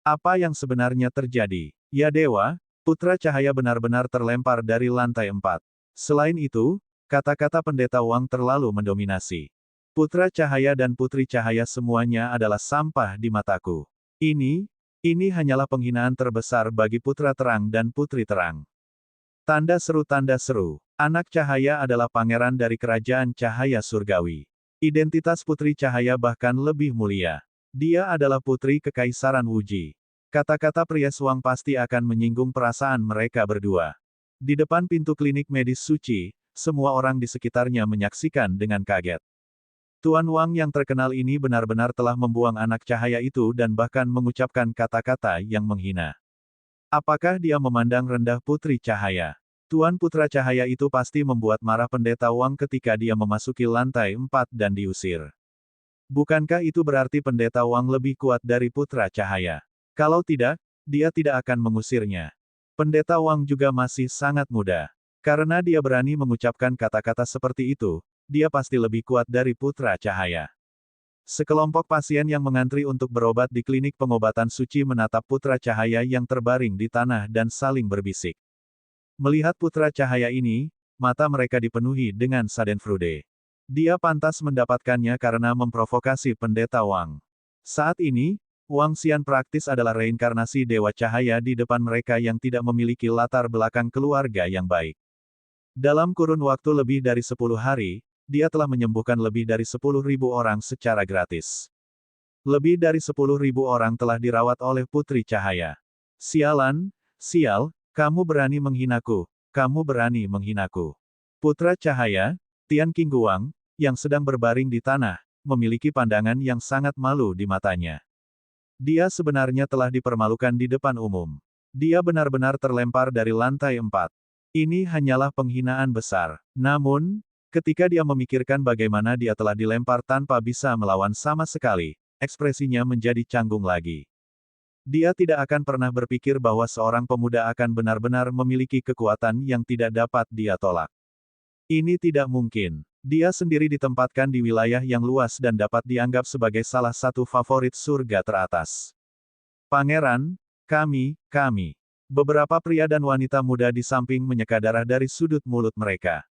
Apa yang sebenarnya terjadi? Ya dewa, Putra Cahaya benar-benar terlempar dari lantai 4. Selain itu, kata-kata Pendeta Wang terlalu mendominasi. Putra Cahaya dan Putri Cahaya semuanya adalah sampah di mataku. Ini hanyalah penghinaan terbesar bagi Putra Terang dan Putri Terang. Tanda seru. Anak Cahaya adalah pangeran dari kerajaan Cahaya Surgawi. Identitas Putri Cahaya bahkan lebih mulia. Dia adalah putri Kekaisaran Wuji. Kata-kata Priest Wang pasti akan menyinggung perasaan mereka berdua. Di depan pintu klinik medis suci, semua orang di sekitarnya menyaksikan dengan kaget. Tuan Wang yang terkenal ini benar-benar telah membuang anak cahaya itu dan bahkan mengucapkan kata-kata yang menghina. Apakah dia memandang rendah Putri Cahaya? Tuan Putra Cahaya itu pasti membuat marah Pendeta Wang ketika dia memasuki lantai 4 dan diusir. Bukankah itu berarti Pendeta Wang lebih kuat dari Putra Cahaya? Kalau tidak, dia tidak akan mengusirnya. Pendeta Wang juga masih sangat muda. Karena dia berani mengucapkan kata-kata seperti itu, dia pasti lebih kuat dari Putra Cahaya. Sekelompok pasien yang mengantri untuk berobat di klinik pengobatan suci menatap Putra Cahaya yang terbaring di tanah dan saling berbisik. Melihat Putra Cahaya ini, mata mereka dipenuhi dengan schadenfreude. Dia pantas mendapatkannya karena memprovokasi Pendeta Wang. Saat ini, Wang Xian praktis adalah reinkarnasi Dewa Cahaya di depan mereka yang tidak memiliki latar belakang keluarga yang baik. Dalam kurun waktu lebih dari 10 hari, dia telah menyembuhkan lebih dari 10.000 orang secara gratis. Lebih dari 10.000 orang telah dirawat oleh Putri Cahaya. Sialan, sial, kamu berani menghinaku, kamu berani menghinaku. Putra Cahaya, Tian Qingguang, yang sedang berbaring di tanah, memiliki pandangan yang sangat malu di matanya. Dia sebenarnya telah dipermalukan di depan umum. Dia benar-benar terlempar dari lantai 4. Ini hanyalah penghinaan besar. Namun, ketika dia memikirkan bagaimana dia telah dilempar tanpa bisa melawan sama sekali, ekspresinya menjadi canggung lagi. Dia tidak akan pernah berpikir bahwa seorang pemuda akan benar-benar memiliki kekuatan yang tidak dapat dia tolak. Ini tidak mungkin. Dia sendiri ditempatkan di wilayah yang luas dan dapat dianggap sebagai salah satu favorit surga teratas. Pangeran, kami. Beberapa pria dan wanita muda di samping menyeka darah dari sudut mulut mereka.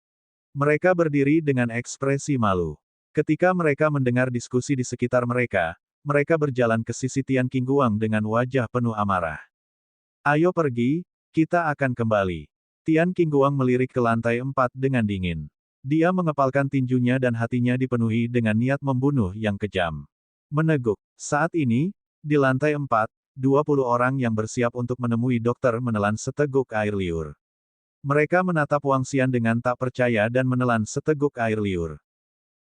Mereka berdiri dengan ekspresi malu. Ketika mereka mendengar diskusi di sekitar mereka, mereka berjalan ke sisi Tian Qingguang dengan wajah penuh amarah. Ayo pergi, kita akan kembali. Tian Qingguang melirik ke lantai 4 dengan dingin. Dia mengepalkan tinjunya dan hatinya dipenuhi dengan niat membunuh yang kejam. Meneguk. Saat ini, di lantai 4, 20 orang yang bersiap untuk menemui dokter menelan seteguk air liur. Mereka menatap Wang Xian dengan tak percaya dan menelan seteguk air liur.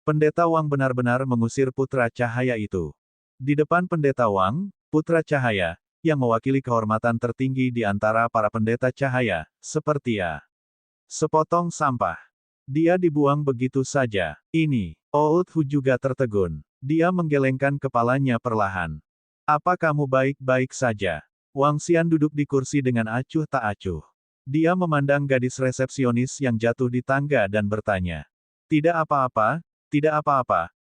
Pendeta Wang benar-benar mengusir Putra Cahaya itu. Di depan Pendeta Wang, Putra Cahaya, yang mewakili kehormatan tertinggi di antara para pendeta cahaya, seperti sepotong sampah. Dia dibuang begitu saja. Ini, Old Hu juga tertegun. Dia menggelengkan kepalanya perlahan. Apa kamu baik-baik saja? Wang Xian duduk di kursi dengan acuh tak acuh. Dia memandang gadis resepsionis yang jatuh di tangga dan bertanya. Tidak apa-apa,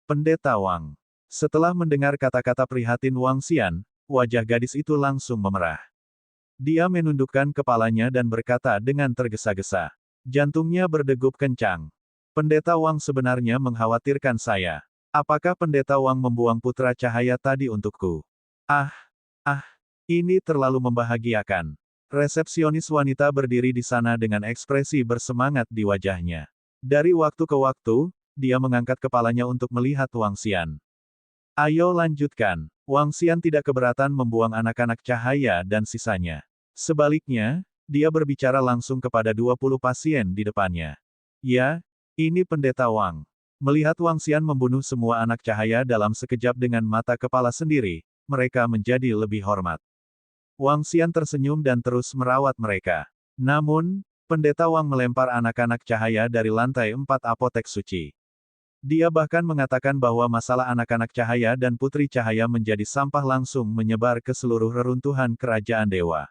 Pendeta Wang. Setelah mendengar kata-kata prihatin Wang Xian, wajah gadis itu langsung memerah. Dia menundukkan kepalanya dan berkata dengan tergesa-gesa. Jantungnya berdegup kencang. Pendeta Wang sebenarnya mengkhawatirkan saya. Apakah Pendeta Wang membuang Putra Cahaya tadi untukku? Ini terlalu membahagiakan. Resepsionis wanita berdiri di sana dengan ekspresi bersemangat di wajahnya. Dari waktu ke waktu, dia mengangkat kepalanya untuk melihat Wang Xian. Ayo lanjutkan. Wang Xian tidak keberatan membuang anak-anak cahaya dan sisanya. Sebaliknya, dia berbicara langsung kepada 20 pasien di depannya. Ya, ini Pendeta Wang. Melihat Wang Xian membunuh semua anak cahaya dalam sekejap dengan mata kepala sendiri, mereka menjadi lebih hormat. Wang Xian tersenyum dan terus merawat mereka. Namun, Pendeta Wang melempar anak-anak cahaya dari lantai 4 apotek suci. Dia bahkan mengatakan bahwa masalah anak-anak cahaya dan putri cahaya menjadi sampah langsung menyebar ke seluruh reruntuhan kerajaan dewa.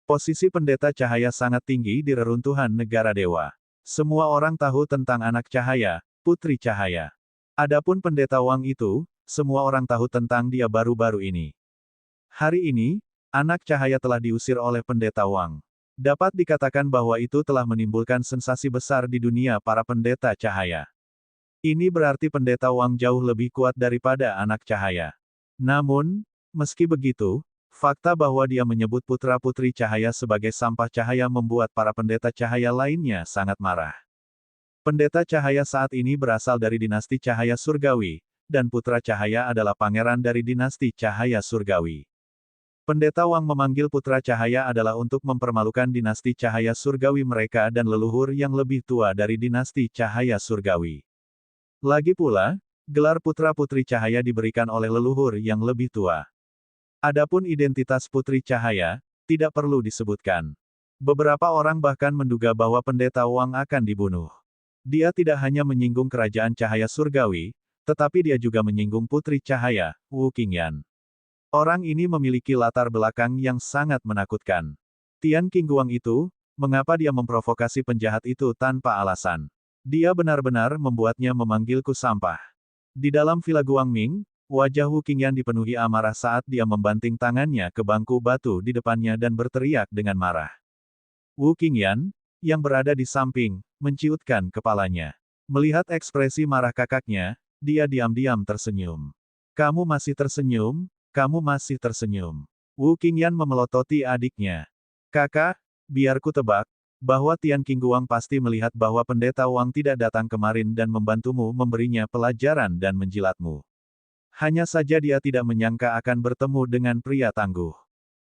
Posisi Pendeta Cahaya sangat tinggi di reruntuhan negara dewa. Semua orang tahu tentang anak cahaya, putri cahaya. Adapun Pendeta Wang itu, semua orang tahu tentang dia baru-baru ini. Hari ini, anak cahaya telah diusir oleh Pendeta Wang. Dapat dikatakan bahwa itu telah menimbulkan sensasi besar di dunia para pendeta cahaya. Ini berarti Pendeta Wang jauh lebih kuat daripada anak cahaya. Namun, meski begitu, fakta bahwa dia menyebut putra-putri cahaya sebagai sampah cahaya membuat para pendeta cahaya lainnya sangat marah. Pendeta cahaya saat ini berasal dari dinasti cahaya surgawi, dan putra cahaya adalah pangeran dari dinasti cahaya surgawi. Pendeta Wang memanggil putra cahaya adalah untuk mempermalukan dinasti cahaya surgawi mereka dan leluhur yang lebih tua dari dinasti cahaya surgawi. Lagi pula, gelar putra-putri cahaya diberikan oleh leluhur yang lebih tua. Adapun identitas putri cahaya, tidak perlu disebutkan. Beberapa orang bahkan menduga bahwa pendeta Wang akan dibunuh. Dia tidak hanya menyinggung kerajaan cahaya surgawi, tetapi dia juga menyinggung putri cahaya, Wu Qingyan. Orang ini memiliki latar belakang yang sangat menakutkan. Tian Qingguang itu, mengapa dia memprovokasi penjahat itu tanpa alasan? Dia benar-benar membuatnya memanggilku sampah. Di dalam Villa Guangming, wajah Wu Qingyan dipenuhi amarah saat dia membanting tangannya ke bangku batu di depannya dan berteriak dengan marah. Wu Qingyan, yang berada di samping, menciutkan kepalanya. Melihat ekspresi marah kakaknya, dia diam-diam tersenyum. Kamu masih tersenyum? Kamu masih tersenyum. Wu Qingyan memelototi adiknya. Kakak, biar ku tebak, bahwa Tian Qingguang pasti melihat bahwa pendeta Wang tidak datang kemarin dan membantumu memberinya pelajaran dan menjilatmu. Hanya saja dia tidak menyangka akan bertemu dengan pria tangguh.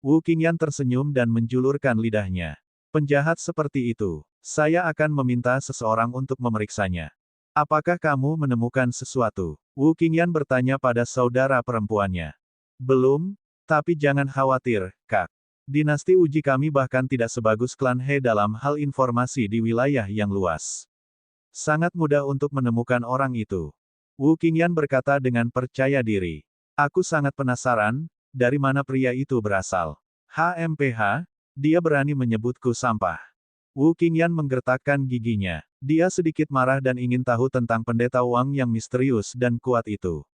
Wu Qingyan tersenyum dan menjulurkan lidahnya. Penjahat seperti itu, saya akan meminta seseorang untuk memeriksanya. Apakah kamu menemukan sesuatu? Wu Qingyan bertanya pada saudara perempuannya. Belum, tapi jangan khawatir, Kak. Dinasti Uji kami bahkan tidak sebagus klan He dalam hal informasi di wilayah yang luas. Sangat mudah untuk menemukan orang itu. Wu Qingyan berkata dengan percaya diri. Aku sangat penasaran, dari mana pria itu berasal. HMPH, dia berani menyebutku sampah. Wu Qingyan menggertakkan giginya. Dia sedikit marah dan ingin tahu tentang pendeta Wang yang misterius dan kuat itu.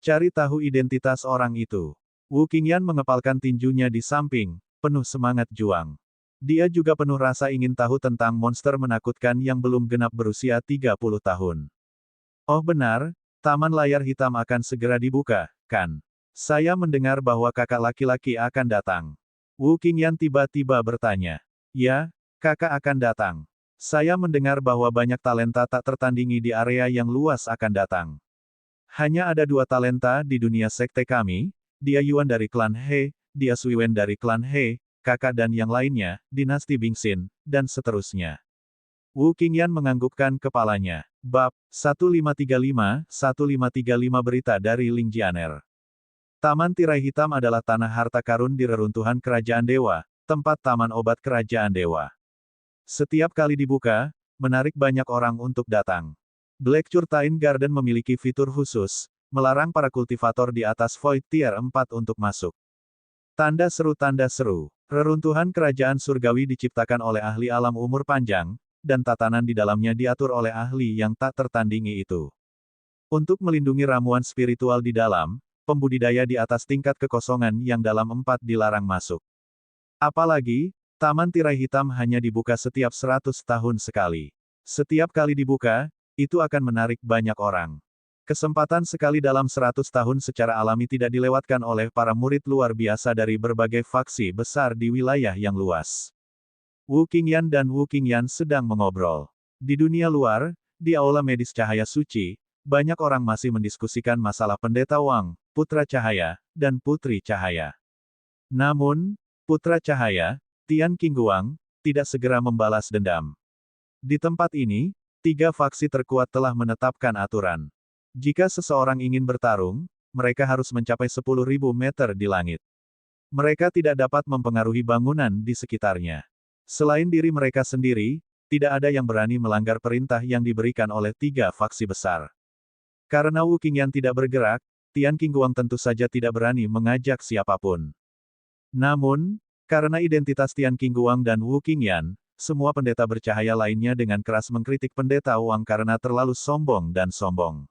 Cari tahu identitas orang itu. Wu Qingyan mengepalkan tinjunya di samping, penuh semangat juang. Dia juga penuh rasa ingin tahu tentang monster menakutkan yang belum genap berusia 30 tahun. Oh benar, taman layar hitam akan segera dibuka, kan? Saya mendengar bahwa kakak laki-laki akan datang. Wu Qingyan tiba-tiba bertanya. Ya, kakak akan datang. Saya mendengar bahwa banyak talenta tak tertandingi di area yang luas akan datang. Hanya ada 2 talenta di dunia sekte kami, dia Yuan dari klan He, dia Suiwen dari klan He, kakak dan yang lainnya, dinasti Bingxin, dan seterusnya. Wu Qingyan menganggukkan kepalanya. Bab 1535 berita dari Ling Jianer. Taman Tirai Hitam adalah tanah harta karun di reruntuhan Kerajaan Dewa, tempat taman obat Kerajaan Dewa. Setiap kali dibuka, menarik banyak orang untuk datang. Black Curtain Garden memiliki fitur khusus, melarang para kultivator di atas Void Tier 4 untuk masuk. Tanda seru, reruntuhan kerajaan surgawi diciptakan oleh ahli alam umur panjang, dan tatanan di dalamnya diatur oleh ahli yang tak tertandingi itu. Untuk melindungi ramuan spiritual di dalam, pembudidaya di atas tingkat kekosongan yang dalam 4 dilarang masuk. Apalagi, Taman Tirai Hitam hanya dibuka setiap 100 tahun sekali. Setiap kali dibuka, itu akan menarik banyak orang. Kesempatan sekali dalam 100 tahun secara alami tidak dilewatkan oleh para murid luar biasa dari berbagai faksi besar di wilayah yang luas. Wu Qingyan dan Wu Qingyan sedang mengobrol. Di dunia luar, di Aula Medis Cahaya Suci, banyak orang masih mendiskusikan masalah pendeta Wang, putra cahaya, dan putri cahaya. Namun, putra cahaya, Tian Qingguang, tidak segera membalas dendam. Di tempat ini, 3 faksi terkuat telah menetapkan aturan. Jika seseorang ingin bertarung, mereka harus mencapai 10.000 meter di langit. Mereka tidak dapat mempengaruhi bangunan di sekitarnya. Selain diri mereka sendiri, tidak ada yang berani melanggar perintah yang diberikan oleh 3 faksi besar. Karena Wu Qingyan tidak bergerak, Tian Qingguang tentu saja tidak berani mengajak siapapun. Namun, karena identitas Tian Qingguang dan Wu Qingyan, semua pendeta bercahaya lainnya dengan keras mengkritik pendeta Wang karena terlalu sombong dan sombong.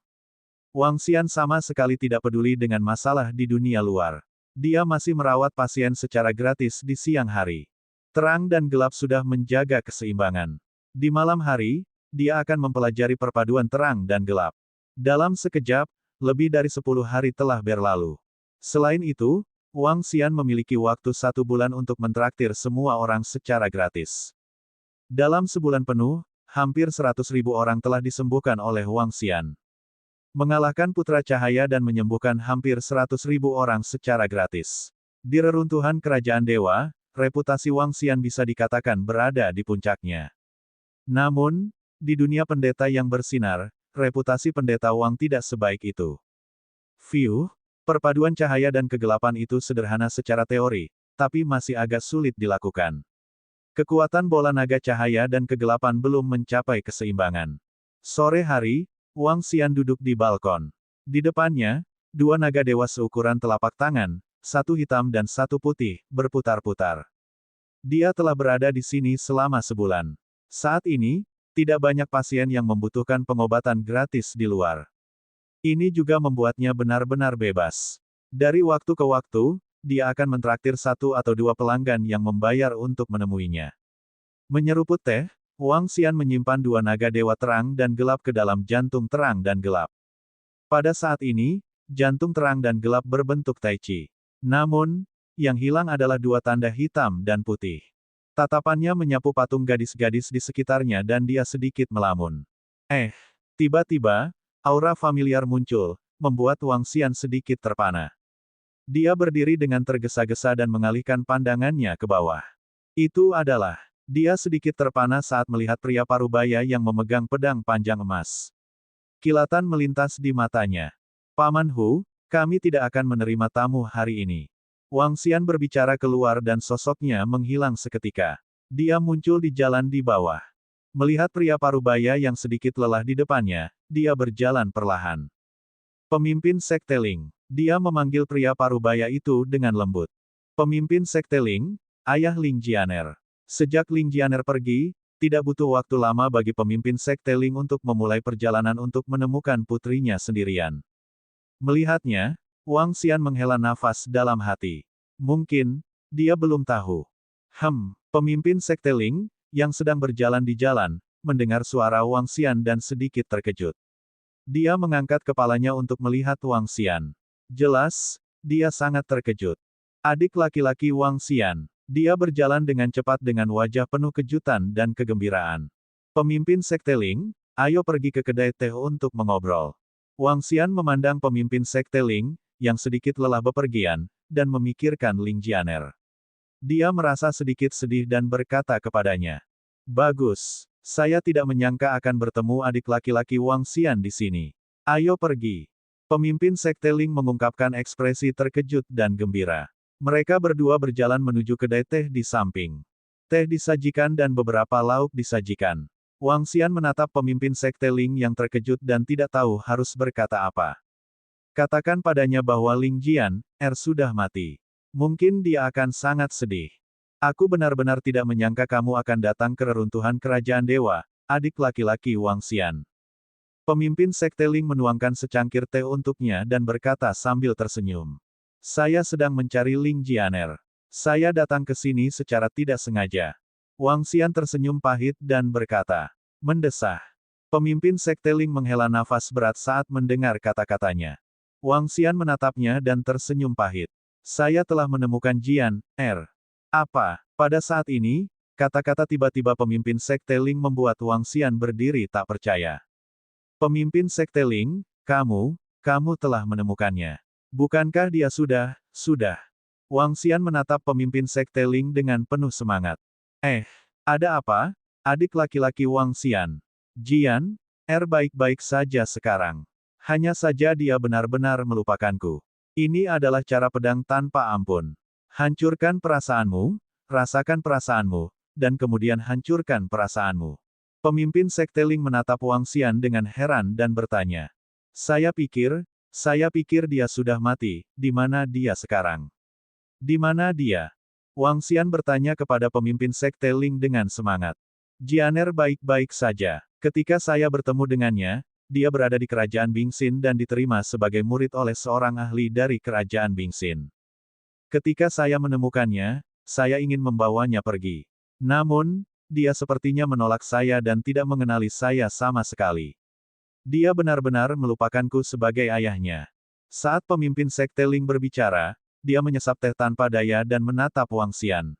Wang Xian sama sekali tidak peduli dengan masalah di dunia luar. Dia masih merawat pasien secara gratis di siang hari. Terang dan gelap sudah menjaga keseimbangan. Di malam hari, dia akan mempelajari perpaduan terang dan gelap. Dalam sekejap, lebih dari 10 hari telah berlalu. Selain itu, Wang Xian memiliki waktu 1 bulan untuk mentraktir semua orang secara gratis. Dalam sebulan penuh, hampir 100.000 orang telah disembuhkan oleh Wang Xian. Mengalahkan putra cahaya dan menyembuhkan hampir 100.000 orang secara gratis. Di reruntuhan kerajaan dewa, reputasi Wang Xian bisa dikatakan berada di puncaknya. Namun, di dunia pendeta yang bersinar, reputasi pendeta Wang tidak sebaik itu. Perpaduan cahaya dan kegelapan itu sederhana secara teori, tapi masih agak sulit dilakukan. Kekuatan bola naga cahaya dan kegelapan belum mencapai keseimbangan. Sore hari, Wang Xian duduk di balkon. Di depannya, dua naga dewa seukuran telapak tangan, satu hitam dan satu putih, berputar-putar. Dia telah berada di sini selama sebulan. Saat ini, tidak banyak pasien yang membutuhkan pengobatan gratis di luar. Ini juga membuatnya benar-benar bebas. Dari waktu ke waktu, dia akan mentraktir satu atau dua pelanggan yang membayar untuk menemuinya. Menyeruput teh, Wang Xian menyimpan dua naga dewa terang dan gelap ke dalam jantung terang dan gelap. Pada saat ini, jantung terang dan gelap berbentuk tai chi. Namun, yang hilang adalah dua tanda hitam dan putih. Tatapannya menyapu patung gadis-gadis di sekitarnya dan dia sedikit melamun. Tiba-tiba, aura familiar muncul, membuat Wang Xian sedikit terpana. Dia berdiri dengan tergesa-gesa dan mengalihkan pandangannya ke bawah. Itu adalah, dia sedikit terpana saat melihat pria parubaya yang memegang pedang panjang emas. Kilatan melintas di matanya. Paman Hu, kami tidak akan menerima tamu hari ini. Wang Xian berbicara keluar dan sosoknya menghilang seketika. Dia muncul di jalan di bawah. Melihat pria parubaya yang sedikit lelah di depannya, dia berjalan perlahan. Pemimpin Sekte Ling. Dia memanggil pria parubaya itu dengan lembut. Pemimpin Sekte Ling, ayah Ling Jianer. Sejak Ling Jianer pergi, tidak butuh waktu lama bagi pemimpin Sekte Ling untuk memulai perjalanan untuk menemukan putrinya sendirian. Melihatnya, Wang Xian menghela nafas dalam hati. Mungkin, dia belum tahu. Pemimpin Sekte Ling, yang sedang berjalan di jalan, mendengar suara Wang Xian dan sedikit terkejut. Dia mengangkat kepalanya untuk melihat Wang Xian. Jelas, dia sangat terkejut. Adik laki-laki Wang Xian. Dia berjalan dengan cepat dengan wajah penuh kejutan dan kegembiraan. Pemimpin Sekte Ling, ayo pergi ke kedai teh untuk mengobrol. Wang Xian memandang pemimpin Sekte Ling, yang sedikit lelah bepergian, dan memikirkan Ling Jianer. Dia merasa sedikit sedih dan berkata kepadanya, "Bagus, saya tidak menyangka akan bertemu adik laki-laki Wang Xian di sini. Ayo pergi." Pemimpin Sekte Ling mengungkapkan ekspresi terkejut dan gembira. Mereka berdua berjalan menuju kedai teh di samping. Teh disajikan dan beberapa lauk disajikan. Wang Xian menatap pemimpin Sekte Ling yang terkejut dan tidak tahu harus berkata apa. Katakan padanya bahwa Ling Jianer sudah mati. Mungkin dia akan sangat sedih. Aku benar-benar tidak menyangka kamu akan datang ke reruntuhan kerajaan dewa, adik laki-laki Wang Xian. Pemimpin Sekte Ling menuangkan secangkir teh untuknya dan berkata sambil tersenyum. Saya sedang mencari Ling Jianer. Saya datang ke sini secara tidak sengaja. Wang Xian tersenyum pahit dan berkata, mendesah. Pemimpin Sekte Ling menghela nafas berat saat mendengar kata-katanya. Wang Xian menatapnya dan tersenyum pahit. Saya telah menemukan Jianer. Apa? Pada saat ini, kata-kata tiba-tiba pemimpin Sekte Ling membuat Wang Xian berdiri tak percaya. Pemimpin Sekte Ling, kamu telah menemukannya. Bukankah dia sudah? Wang Xian menatap pemimpin Sekte Ling dengan penuh semangat. Ada apa? Adik laki-laki Wang Xian. Jianer baik-baik saja sekarang. Hanya saja dia benar-benar melupakanku. Ini adalah cara pedang tanpa ampun. Hancurkan perasaanmu, rasakan perasaanmu, dan kemudian hancurkan perasaanmu. Pemimpin Sekte Ling menatap Wang Xian dengan heran dan bertanya. Saya pikir dia sudah mati, di mana dia sekarang? Di mana dia? Wang Xian bertanya kepada pemimpin Sekte Ling dengan semangat. Jianer baik-baik saja. Ketika saya bertemu dengannya, dia berada di kerajaan Bingxin dan diterima sebagai murid oleh seorang ahli dari kerajaan Bingxin. Ketika saya menemukannya, saya ingin membawanya pergi. Namun, dia sepertinya menolak saya dan tidak mengenali saya sama sekali. Dia benar-benar melupakanku sebagai ayahnya. Saat pemimpin Sekte Ling berbicara, dia menyesap teh tanpa daya dan menatap Wang Xian.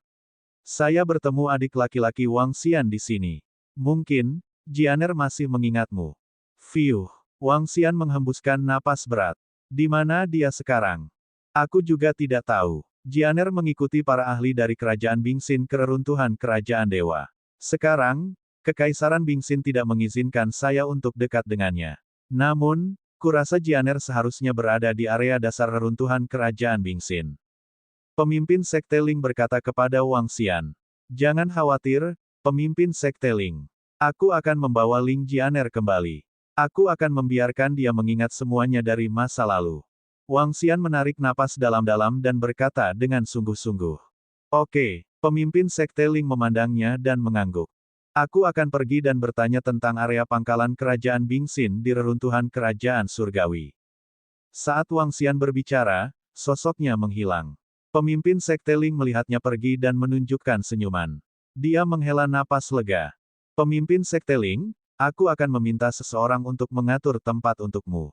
Saya bertemu adik laki-laki Wang Xian di sini. Mungkin, Jianer masih mengingatmu. Wang Xian menghembuskan napas berat. Di mana dia sekarang? Aku juga tidak tahu. Jianer mengikuti para ahli dari kerajaan Bingxin ke reruntuhan kerajaan dewa. Sekarang, Kekaisaran Bingxin tidak mengizinkan saya untuk dekat dengannya. Namun, kurasa Jianer seharusnya berada di area dasar reruntuhan kerajaan Bingxin. Pemimpin Sekte Ling berkata kepada Wang Xian. Jangan khawatir, pemimpin Sekte Ling. Aku akan membawa Ling Jianer kembali. Aku akan membiarkan dia mengingat semuanya dari masa lalu. Wang Xian menarik napas dalam-dalam dan berkata dengan sungguh-sungguh. Oke, pemimpin Sekte Ling memandangnya dan mengangguk. Aku akan pergi dan bertanya tentang area pangkalan kerajaan Bingxin di reruntuhan kerajaan surgawi. Saat Wang Xian berbicara, sosoknya menghilang. Pemimpin Sekte Ling melihatnya pergi dan menunjukkan senyuman. Dia menghela napas lega. Pemimpin Sekte Ling, aku akan meminta seseorang untuk mengatur tempat untukmu.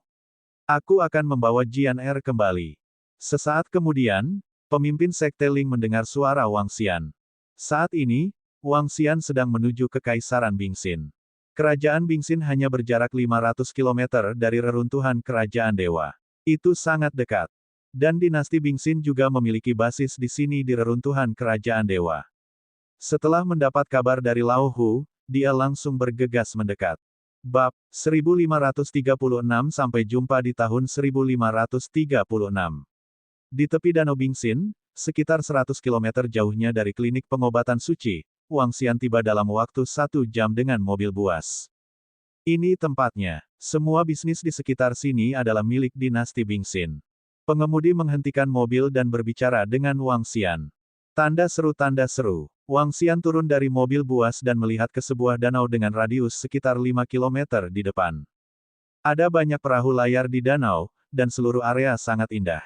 Aku akan membawa Jian Er kembali. Sesaat kemudian, pemimpin Sekte Ling mendengar suara Wang Xian. Saat ini, Wang Xian sedang menuju ke Kaisaran Bingxin. Kerajaan Bingxin hanya berjarak 500 km dari reruntuhan kerajaan dewa. Itu sangat dekat. Dan dinasti Bingxin juga memiliki basis di sini di reruntuhan kerajaan dewa. Setelah mendapat kabar dari Lao Hu, dia langsung bergegas mendekat. Bab 1536 sampai jumpa di tahun 1536. Di tepi Danau Bingxin, sekitar 100 km jauhnya dari klinik pengobatan suci, Wang Xian tiba dalam waktu 1 jam dengan mobil buas. Ini tempatnya. Semua bisnis di sekitar sini adalah milik dinasti Bingxin. Pengemudi menghentikan mobil dan berbicara dengan Wang Xian. Tanda seru, tanda seru. Wang Xian turun dari mobil buas dan melihat ke sebuah danau dengan radius sekitar 5 km di depan. Ada banyak perahu layar di danau, dan seluruh area sangat indah.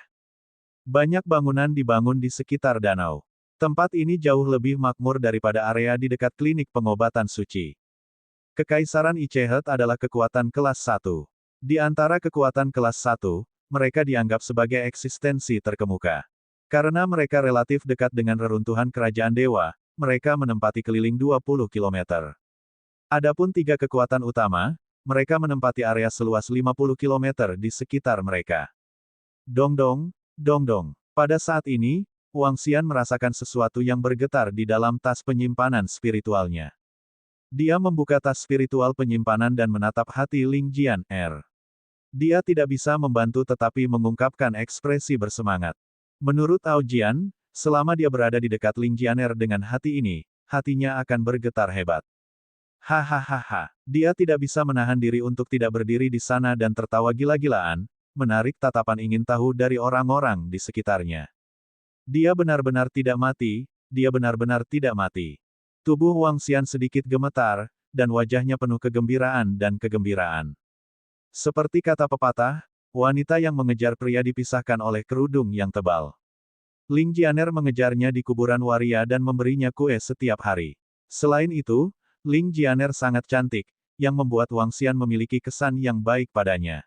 Banyak bangunan dibangun di sekitar danau. Tempat ini jauh lebih makmur daripada area di dekat klinik pengobatan suci. Kekaisaran Ichehet adalah kekuatan kelas 1. Di antara kekuatan kelas 1, mereka dianggap sebagai eksistensi terkemuka. Karena mereka relatif dekat dengan reruntuhan kerajaan dewa, mereka menempati keliling 20 km. Adapun 3 kekuatan utama, mereka menempati area seluas 50 km di sekitar mereka. Dong-dong, dong-dong. Pada saat ini, Wang Xian merasakan sesuatu yang bergetar di dalam tas penyimpanan spiritualnya. Dia membuka tas spiritual penyimpanan dan menatap hati Ling Jian Er. Dia tidak bisa membantu tetapi mengungkapkan ekspresi bersemangat. Menurut Ao Jian, selama dia berada di dekat Ling Jianer dengan hati ini, hatinya akan bergetar hebat. Hahaha, dia tidak bisa menahan diri untuk tidak berdiri di sana dan tertawa gila-gilaan, menarik tatapan ingin tahu dari orang-orang di sekitarnya. Dia benar-benar tidak mati, dia benar-benar tidak mati. Tubuh Wang Xian sedikit gemetar, dan wajahnya penuh kegembiraan dan kegembiraan. Seperti kata pepatah, wanita yang mengejar pria dipisahkan oleh kerudung yang tebal. Ling Jianer mengejarnya di kuburan waria dan memberinya kue setiap hari. Selain itu, Ling Jianer sangat cantik, yang membuat Wang Xian memiliki kesan yang baik padanya.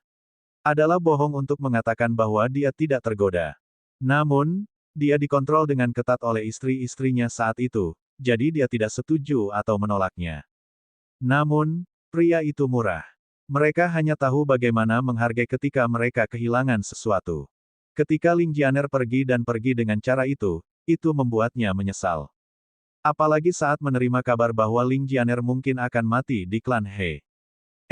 Adalah bohong untuk mengatakan bahwa dia tidak tergoda. Namun, dia dikontrol dengan ketat oleh istri-istrinya saat itu, jadi dia tidak setuju atau menolaknya. Namun, pria itu murah. Mereka hanya tahu bagaimana menghargai ketika mereka kehilangan sesuatu. Ketika Ling Jianer pergi dan pergi dengan cara itu membuatnya menyesal. Apalagi saat menerima kabar bahwa Ling Jianer mungkin akan mati di klan He.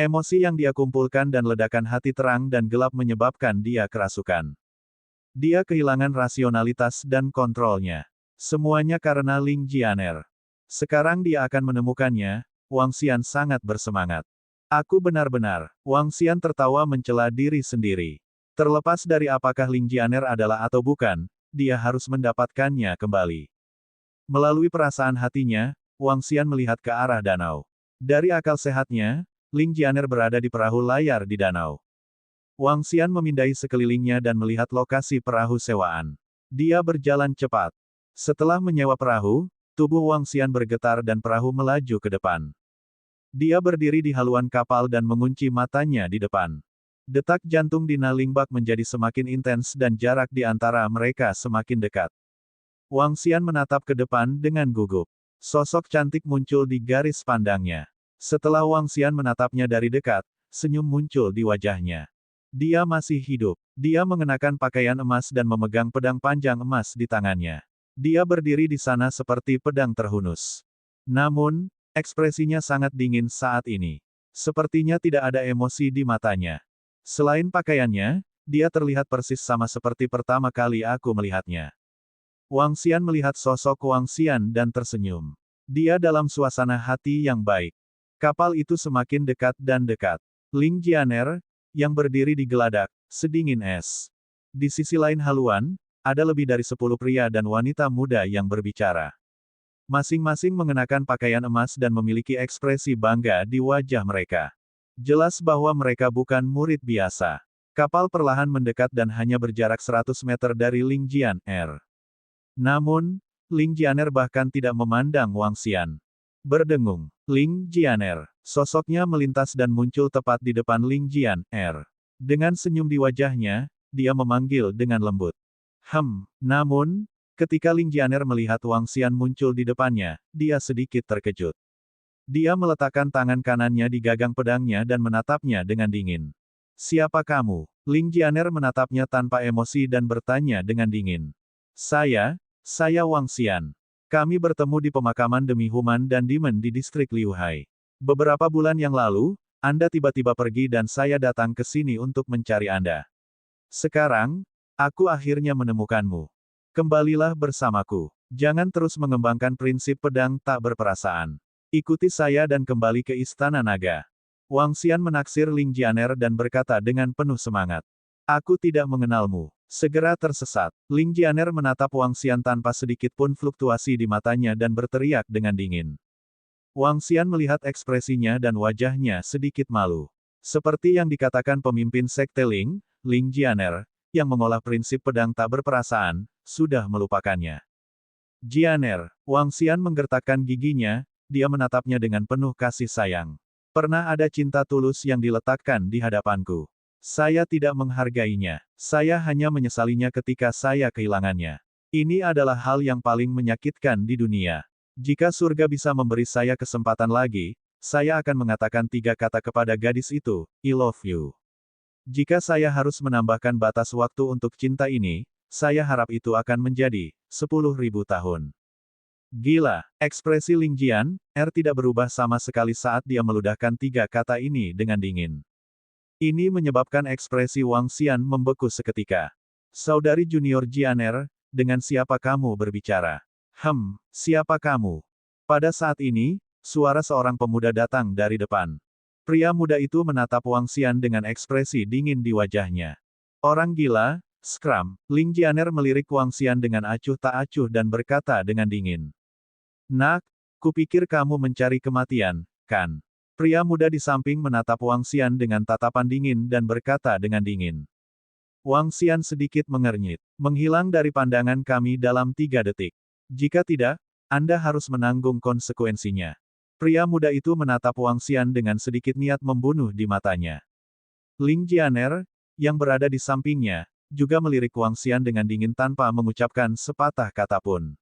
Emosi yang dia kumpulkan dan ledakan hati terang dan gelap menyebabkan dia kerasukan. Dia kehilangan rasionalitas dan kontrolnya. Semuanya karena Ling Jianer. Sekarang dia akan menemukannya. Wang Xian sangat bersemangat. Aku benar-benar. Wang Xian tertawa mencela diri sendiri. Terlepas dari apakah Ling Jianer adalah atau bukan, dia harus mendapatkannya kembali. Melalui perasaan hatinya, Wang Xian melihat ke arah danau. Dari akal sehatnya, Ling Jianer berada di perahu layar di danau. Wang Xian memindai sekelilingnya dan melihat lokasi perahu sewaan. Dia berjalan cepat. Setelah menyewa perahu, tubuh Wang Xian bergetar dan perahu melaju ke depan. Dia berdiri di haluan kapal dan mengunci matanya di depan. Detak jantung Dina Lingbak menjadi semakin intens dan jarak di antara mereka semakin dekat. Wang Xian menatap ke depan dengan gugup. Sosok cantik muncul di garis pandangnya. Setelah Wang Xian menatapnya dari dekat, senyum muncul di wajahnya. Dia masih hidup. Dia mengenakan pakaian emas dan memegang pedang panjang emas di tangannya. Dia berdiri di sana seperti pedang terhunus. Namun, ekspresinya sangat dingin saat ini. Sepertinya tidak ada emosi di matanya. Selain pakaiannya, dia terlihat persis sama seperti pertama kali aku melihatnya. Wang Xian melihat sosok Wang Xian dan tersenyum. Dia dalam suasana hati yang baik. Kapal itu semakin dekat dan dekat. Ling Jianer, yang berdiri di geladak, sedingin es. Di sisi lain haluan, ada lebih dari 10 pria dan wanita muda yang berbicara. Masing-masing mengenakan pakaian emas dan memiliki ekspresi bangga di wajah mereka. Jelas bahwa mereka bukan murid biasa. Kapal perlahan mendekat dan hanya berjarak 100 meter dari Ling Jianer. Namun, Ling Jianer bahkan tidak memandang Wang Xian. Berdengung, Ling Jianer. Sosoknya melintas dan muncul tepat di depan Ling Jianer. Dengan senyum di wajahnya, dia memanggil dengan lembut. Namun, ketika Ling Jianer melihat Wang Xian muncul di depannya, dia sedikit terkejut. Dia meletakkan tangan kanannya di gagang pedangnya dan menatapnya dengan dingin. Siapa kamu? Ling Jianer menatapnya tanpa emosi dan bertanya dengan dingin. Saya Wang Xian. Kami bertemu di pemakaman demi Human dan Demon di distrik Liuhai. Beberapa bulan yang lalu, Anda tiba-tiba pergi dan saya datang ke sini untuk mencari Anda. Sekarang, aku akhirnya menemukanmu. Kembalilah bersamaku. Jangan terus mengembangkan prinsip pedang tak berperasaan. Ikuti saya dan kembali ke Istana Naga. Wang Xian menaksir Ling Jianer dan berkata dengan penuh semangat. Aku tidak mengenalmu. Segera tersesat. Ling Jianer menatap Wang Xian tanpa sedikit pun fluktuasi di matanya dan berteriak dengan dingin. Wang Xian melihat ekspresinya dan wajahnya sedikit malu. Seperti yang dikatakan pemimpin sekte Ling Jianer, yang mengolah prinsip pedang tak berperasaan, sudah melupakannya. Jianer, Wang Xian menggertakkan giginya, dia menatapnya dengan penuh kasih sayang. Pernah ada cinta tulus yang diletakkan di hadapanku. Saya tidak menghargainya. Saya hanya menyesalinya ketika saya kehilangannya. Ini adalah hal yang paling menyakitkan di dunia. Jika surga bisa memberi saya kesempatan lagi, saya akan mengatakan 3 kata kepada gadis itu, I love you. Jika saya harus menambahkan batas waktu untuk cinta ini, saya harap itu akan menjadi 10.000 tahun. Gila, ekspresi Ling Jianer tidak berubah sama sekali saat dia meludahkan 3 kata ini dengan dingin. Ini menyebabkan ekspresi Wang Xian membeku seketika. Saudari junior Jianer, dengan siapa kamu berbicara? Siapa kamu? Pada saat ini, suara seorang pemuda datang dari depan. Pria muda itu menatap Wang Xian dengan ekspresi dingin di wajahnya. Orang gila, Scrum. Ling Jianer melirik Wang Xian dengan acuh tak acuh dan berkata dengan dingin. Nak, kupikir kamu mencari kematian, kan? Pria muda di samping menatap Wang Xian dengan tatapan dingin dan berkata dengan dingin. Wang Xian sedikit mengernyit. Menghilang dari pandangan kami dalam 3 detik. Jika tidak, Anda harus menanggung konsekuensinya. Pria muda itu menatap Wang Xian dengan sedikit niat membunuh di matanya. Ling Jianer, yang berada di sampingnya, juga melirik Wang Xian dengan dingin tanpa mengucapkan sepatah kata pun.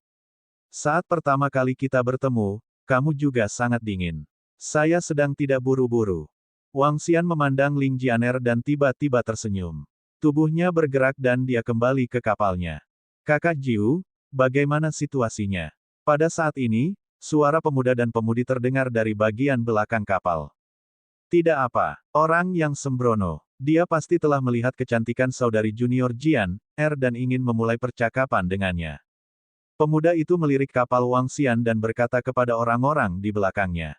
Saat pertama kali kita bertemu, kamu juga sangat dingin. Saya sedang tidak buru-buru. Wang Xian memandang Ling Jianer dan tiba-tiba tersenyum. Tubuhnya bergerak dan dia kembali ke kapalnya. Kakak Jiu, bagaimana situasinya? Pada saat ini, suara pemuda dan pemudi terdengar dari bagian belakang kapal. Tidak apa, orang yang sembrono. Dia pasti telah melihat kecantikan saudari junior Jianer dan ingin memulai percakapan dengannya. Pemuda itu melirik kapal Wang Xian dan berkata kepada orang-orang di belakangnya.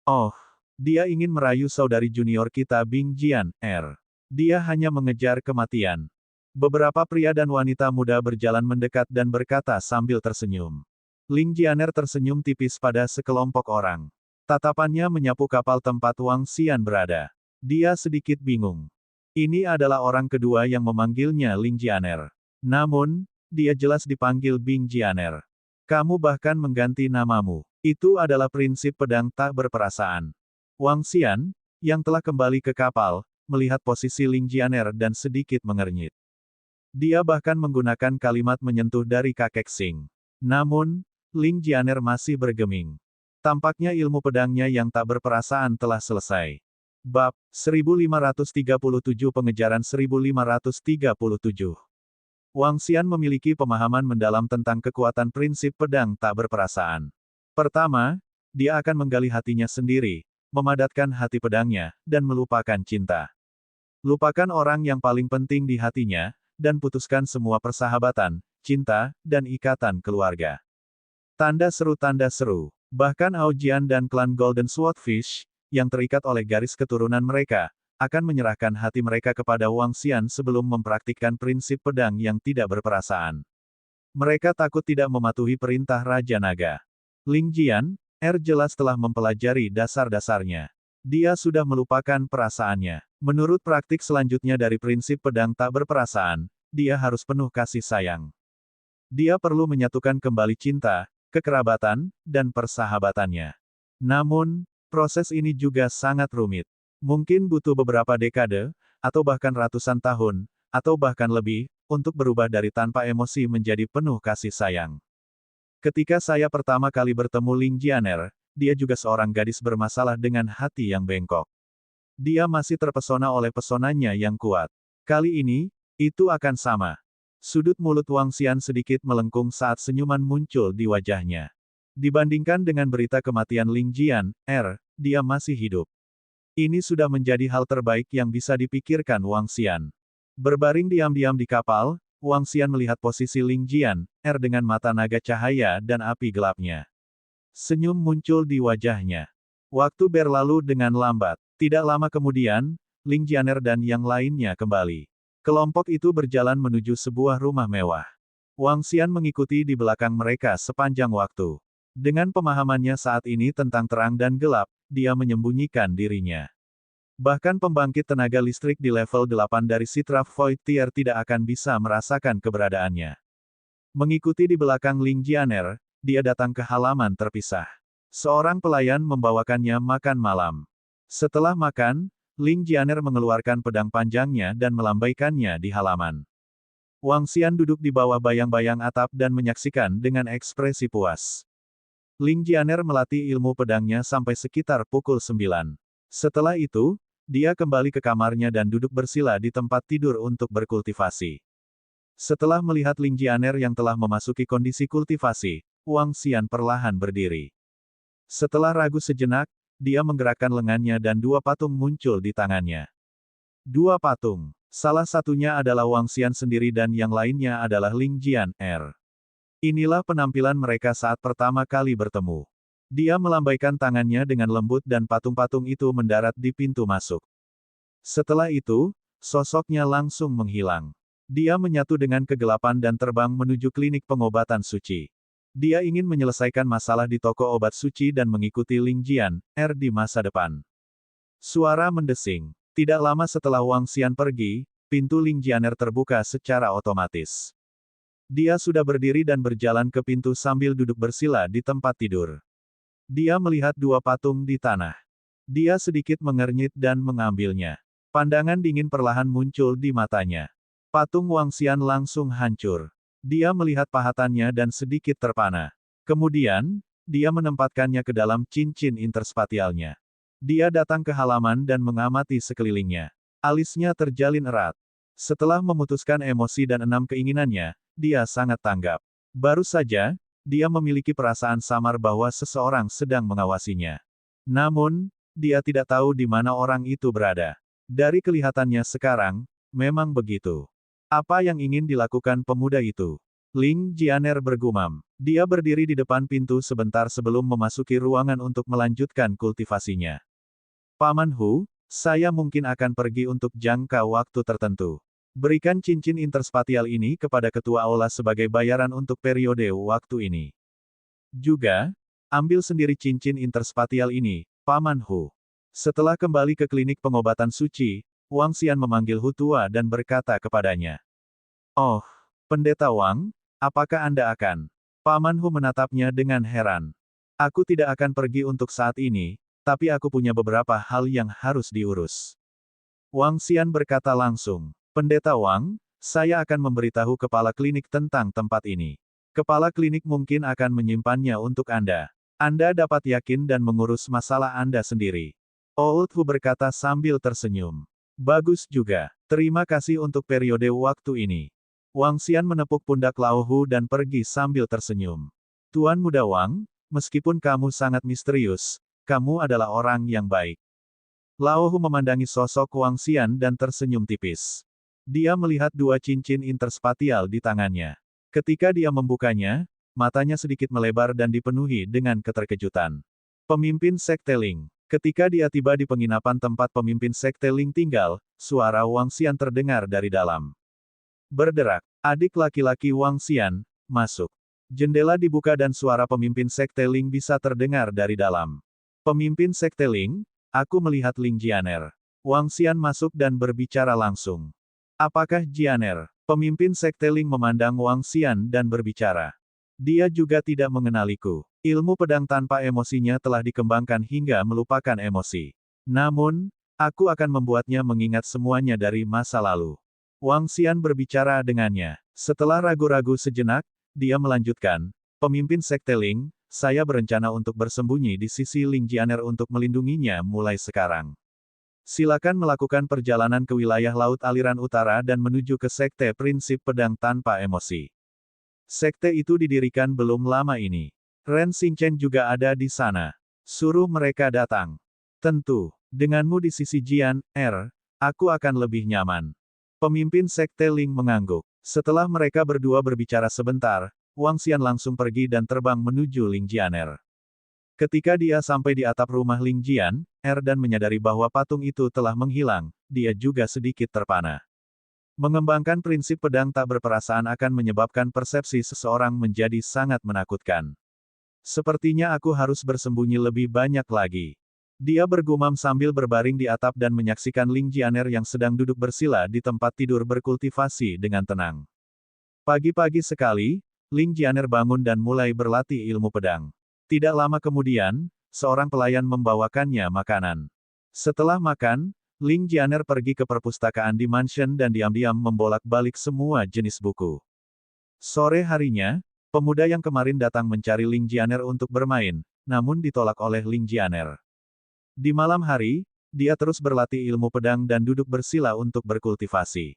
Oh, dia ingin merayu saudari junior kita Bing Jianer. Dia hanya mengejar kematian. Beberapa pria dan wanita muda berjalan mendekat dan berkata sambil tersenyum. Ling Jianer tersenyum tipis pada sekelompok orang. Tatapannya menyapu kapal tempat Wang Xian berada. Dia sedikit bingung. Ini adalah orang kedua yang memanggilnya Ling Jianer. Namun, dia jelas dipanggil Bing Jianer. Kamu bahkan mengganti namamu. Itu adalah prinsip pedang tak berperasaan. Wang Xian, yang telah kembali ke kapal, melihat posisi Ling Jianer dan sedikit mengernyit. Dia bahkan menggunakan kalimat menyentuh dari kakek Xing. Namun, Ling Jianer masih bergeming. Tampaknya ilmu pedangnya yang tak berperasaan telah selesai. Bab 1537 Pengejaran 1537. Wang Xian memiliki pemahaman mendalam tentang kekuatan prinsip pedang tak berperasaan. Pertama, dia akan menggali hatinya sendiri, memadatkan hati pedangnya, dan melupakan cinta. Lupakan orang yang paling penting di hatinya, dan putuskan semua persahabatan, cinta, dan ikatan keluarga. Tanda seru. Bahkan Aojian dan klan Golden Swordfish, yang terikat oleh garis keturunan mereka, akan menyerahkan hati mereka kepada Wang Xian sebelum mempraktikkan prinsip pedang yang tidak berperasaan. Mereka takut tidak mematuhi perintah Raja Naga. Ling Jian, jelas telah mempelajari dasar-dasarnya. Dia sudah melupakan perasaannya. Menurut praktik selanjutnya dari prinsip pedang tak berperasaan, dia harus penuh kasih sayang. Dia perlu menyatukan kembali cinta, kekerabatan, dan persahabatannya. Namun, proses ini juga sangat rumit. Mungkin butuh beberapa dekade, atau bahkan ratusan tahun, atau bahkan lebih, untuk berubah dari tanpa emosi menjadi penuh kasih sayang. Ketika saya pertama kali bertemu Ling Jianer, dia juga seorang gadis bermasalah dengan hati yang bengkok. Dia masih terpesona oleh pesonanya yang kuat. Kali ini, itu akan sama. Sudut mulut Wang Xian sedikit melengkung saat senyuman muncul di wajahnya. Dibandingkan dengan berita kematian Ling Jian, dia masih hidup. Ini sudah menjadi hal terbaik yang bisa dipikirkan Wang Xian. Berbaring diam-diam di kapal, Wang Xian melihat posisi Ling Jian, dengan mata naga cahaya dan api gelapnya. Senyum muncul di wajahnya. Waktu berlalu dengan lambat. Tidak lama kemudian, Ling Jianer dan yang lainnya kembali. Kelompok itu berjalan menuju sebuah rumah mewah. Wang Xian mengikuti di belakang mereka sepanjang waktu. Dengan pemahamannya saat ini tentang terang dan gelap, dia menyembunyikan dirinya. Bahkan pembangkit tenaga listrik di level 8 dari Citra Void Tier tidak akan bisa merasakan keberadaannya. Mengikuti di belakang Ling Jianer, dia datang ke halaman terpisah. Seorang pelayan membawakannya makan malam. Setelah makan, Ling Jianer mengeluarkan pedang panjangnya dan melambaikannya di halaman. Wang Xian duduk di bawah bayang-bayang atap dan menyaksikan dengan ekspresi puas. Ling Jianer melatih ilmu pedangnya sampai sekitar pukul 9. Setelah itu, dia kembali ke kamarnya dan duduk bersila di tempat tidur untuk berkultivasi. Setelah melihat Ling Jianer yang telah memasuki kondisi kultivasi, Wang Xian perlahan berdiri. Setelah ragu sejenak, dia menggerakkan lengannya dan dua patung muncul di tangannya. Dua patung. Salah satunya adalah Wang Xian sendiri dan yang lainnya adalah Ling Jian. Inilah penampilan mereka saat pertama kali bertemu. Dia melambaikan tangannya dengan lembut dan patung-patung itu mendarat di pintu masuk. Setelah itu, sosoknya langsung menghilang. Dia menyatu dengan kegelapan dan terbang menuju klinik pengobatan suci. Dia ingin menyelesaikan masalah di toko obat suci dan mengikuti Ling Jian, di masa depan. Suara mendesing. Tidak lama setelah Wang Xian pergi, pintu Ling Jianer terbuka secara otomatis. Dia sudah berdiri dan berjalan ke pintu sambil duduk bersila di tempat tidur. Dia melihat dua patung di tanah. Dia sedikit mengernyit dan mengambilnya. Pandangan dingin perlahan muncul di matanya. Patung Wang Xian langsung hancur. Dia melihat pahatannya dan sedikit terpana. Kemudian, dia menempatkannya ke dalam cincin interspatialnya. Dia datang ke halaman dan mengamati sekelilingnya. Alisnya terjalin erat. Setelah memutuskan emosi dan 6 keinginannya, dia sangat tanggap. Baru saja, dia memiliki perasaan samar bahwa seseorang sedang mengawasinya. Namun, dia tidak tahu di mana orang itu berada. Dari kelihatannya sekarang, memang begitu. Apa yang ingin dilakukan pemuda itu? Ling Jianer bergumam. Dia berdiri di depan pintu sebentar sebelum memasuki ruangan untuk melanjutkan kultivasinya. Paman Hu, saya mungkin akan pergi untuk jangka waktu tertentu. Berikan cincin interspatial ini kepada ketua aula sebagai bayaran untuk periode waktu ini. Juga, ambil sendiri cincin interspatial ini, Paman Hu. Setelah kembali ke klinik pengobatan suci, Wang Xian memanggil Hu Tua dan berkata kepadanya. Oh, Pendeta Wang, apakah Anda akan? Paman Hu menatapnya dengan heran. Aku tidak akan pergi untuk saat ini, tapi aku punya beberapa hal yang harus diurus. Wang Xian berkata langsung. Pendeta Wang, saya akan memberitahu kepala klinik tentang tempat ini. Kepala klinik mungkin akan menyimpannya untuk Anda. Anda dapat yakin dan mengurus masalah Anda sendiri. Old Hu berkata sambil tersenyum. Bagus juga. Terima kasih untuk periode waktu ini. Wang Xian menepuk pundak Lao Hu dan pergi sambil tersenyum. Tuan Muda Wang, meskipun kamu sangat misterius, kamu adalah orang yang baik. Lao Hu memandangi sosok Wang Xian dan tersenyum tipis. Dia melihat dua cincin interspatial di tangannya. Ketika dia membukanya, matanya sedikit melebar dan dipenuhi dengan keterkejutan. Pemimpin Sekte Ling. Ketika dia tiba di penginapan tempat pemimpin Sekte Ling tinggal, suara Wang Xian terdengar dari dalam. Berderak, adik laki-laki Wang Xian, masuk. Jendela dibuka dan suara pemimpin Sekte Ling bisa terdengar dari dalam. Pemimpin Sekte Ling, aku melihat Ling Jianer. Wang Xian masuk dan berbicara langsung. Apakah Jianer? Pemimpin Sekte Ling memandang Wang Xian dan berbicara. Dia juga tidak mengenaliku. Ilmu pedang tanpa emosinya telah dikembangkan hingga melupakan emosi. Namun, aku akan membuatnya mengingat semuanya dari masa lalu. Wang Xian berbicara dengannya. Setelah ragu-ragu sejenak, dia melanjutkan, pemimpin Sekte Ling, saya berencana untuk bersembunyi di sisi Ling Jianer untuk melindunginya mulai sekarang. Silakan melakukan perjalanan ke wilayah Laut Aliran Utara dan menuju ke Sekte Prinsip Pedang Tanpa Emosi. Sekte itu didirikan belum lama ini. Ren Xingchen juga ada di sana. Suruh mereka datang. Tentu, denganmu di sisi Jian, aku akan lebih nyaman. Pemimpin Sekte Ling mengangguk. Setelah mereka berdua berbicara sebentar, Wang Xian langsung pergi dan terbang menuju Ling Jianer. Ketika dia sampai di atap rumah Ling Jian, dan menyadari bahwa patung itu telah menghilang, dia juga sedikit terpana. Mengembangkan prinsip pedang tak berperasaan akan menyebabkan persepsi seseorang menjadi sangat menakutkan. Sepertinya aku harus bersembunyi lebih banyak lagi. Dia bergumam sambil berbaring di atap dan menyaksikan Ling Jianer yang sedang duduk bersila di tempat tidur berkultivasi dengan tenang. Pagi-pagi sekali, Ling Jianer bangun dan mulai berlatih ilmu pedang. Tidak lama kemudian, seorang pelayan membawakannya makanan. Setelah makan, Ling Jianer pergi ke perpustakaan di mansion dan diam-diam membolak-balik semua jenis buku. Sore harinya, pemuda yang kemarin datang mencari Ling Jianer untuk bermain, namun ditolak oleh Ling Jianer. Di malam hari, dia terus berlatih ilmu pedang dan duduk bersila untuk berkultivasi.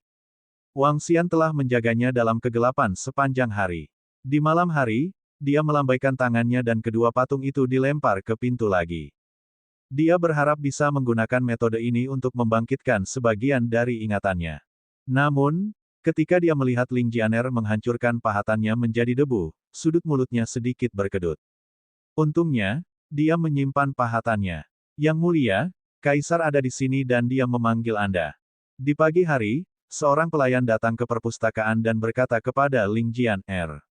Wang Xian telah menjaganya dalam kegelapan sepanjang hari. Di malam hari, dia melambaikan tangannya dan kedua patung itu dilempar ke pintu lagi. Dia berharap bisa menggunakan metode ini untuk membangkitkan sebagian dari ingatannya. Namun, ketika dia melihat Ling Jianer menghancurkan pahatannya menjadi debu, sudut mulutnya sedikit berkedut. Untungnya, dia menyimpan pahatannya. Yang mulia, Kaisar ada di sini dan dia memanggil Anda. Di pagi hari, seorang pelayan datang ke perpustakaan dan berkata kepada Ling Jianer.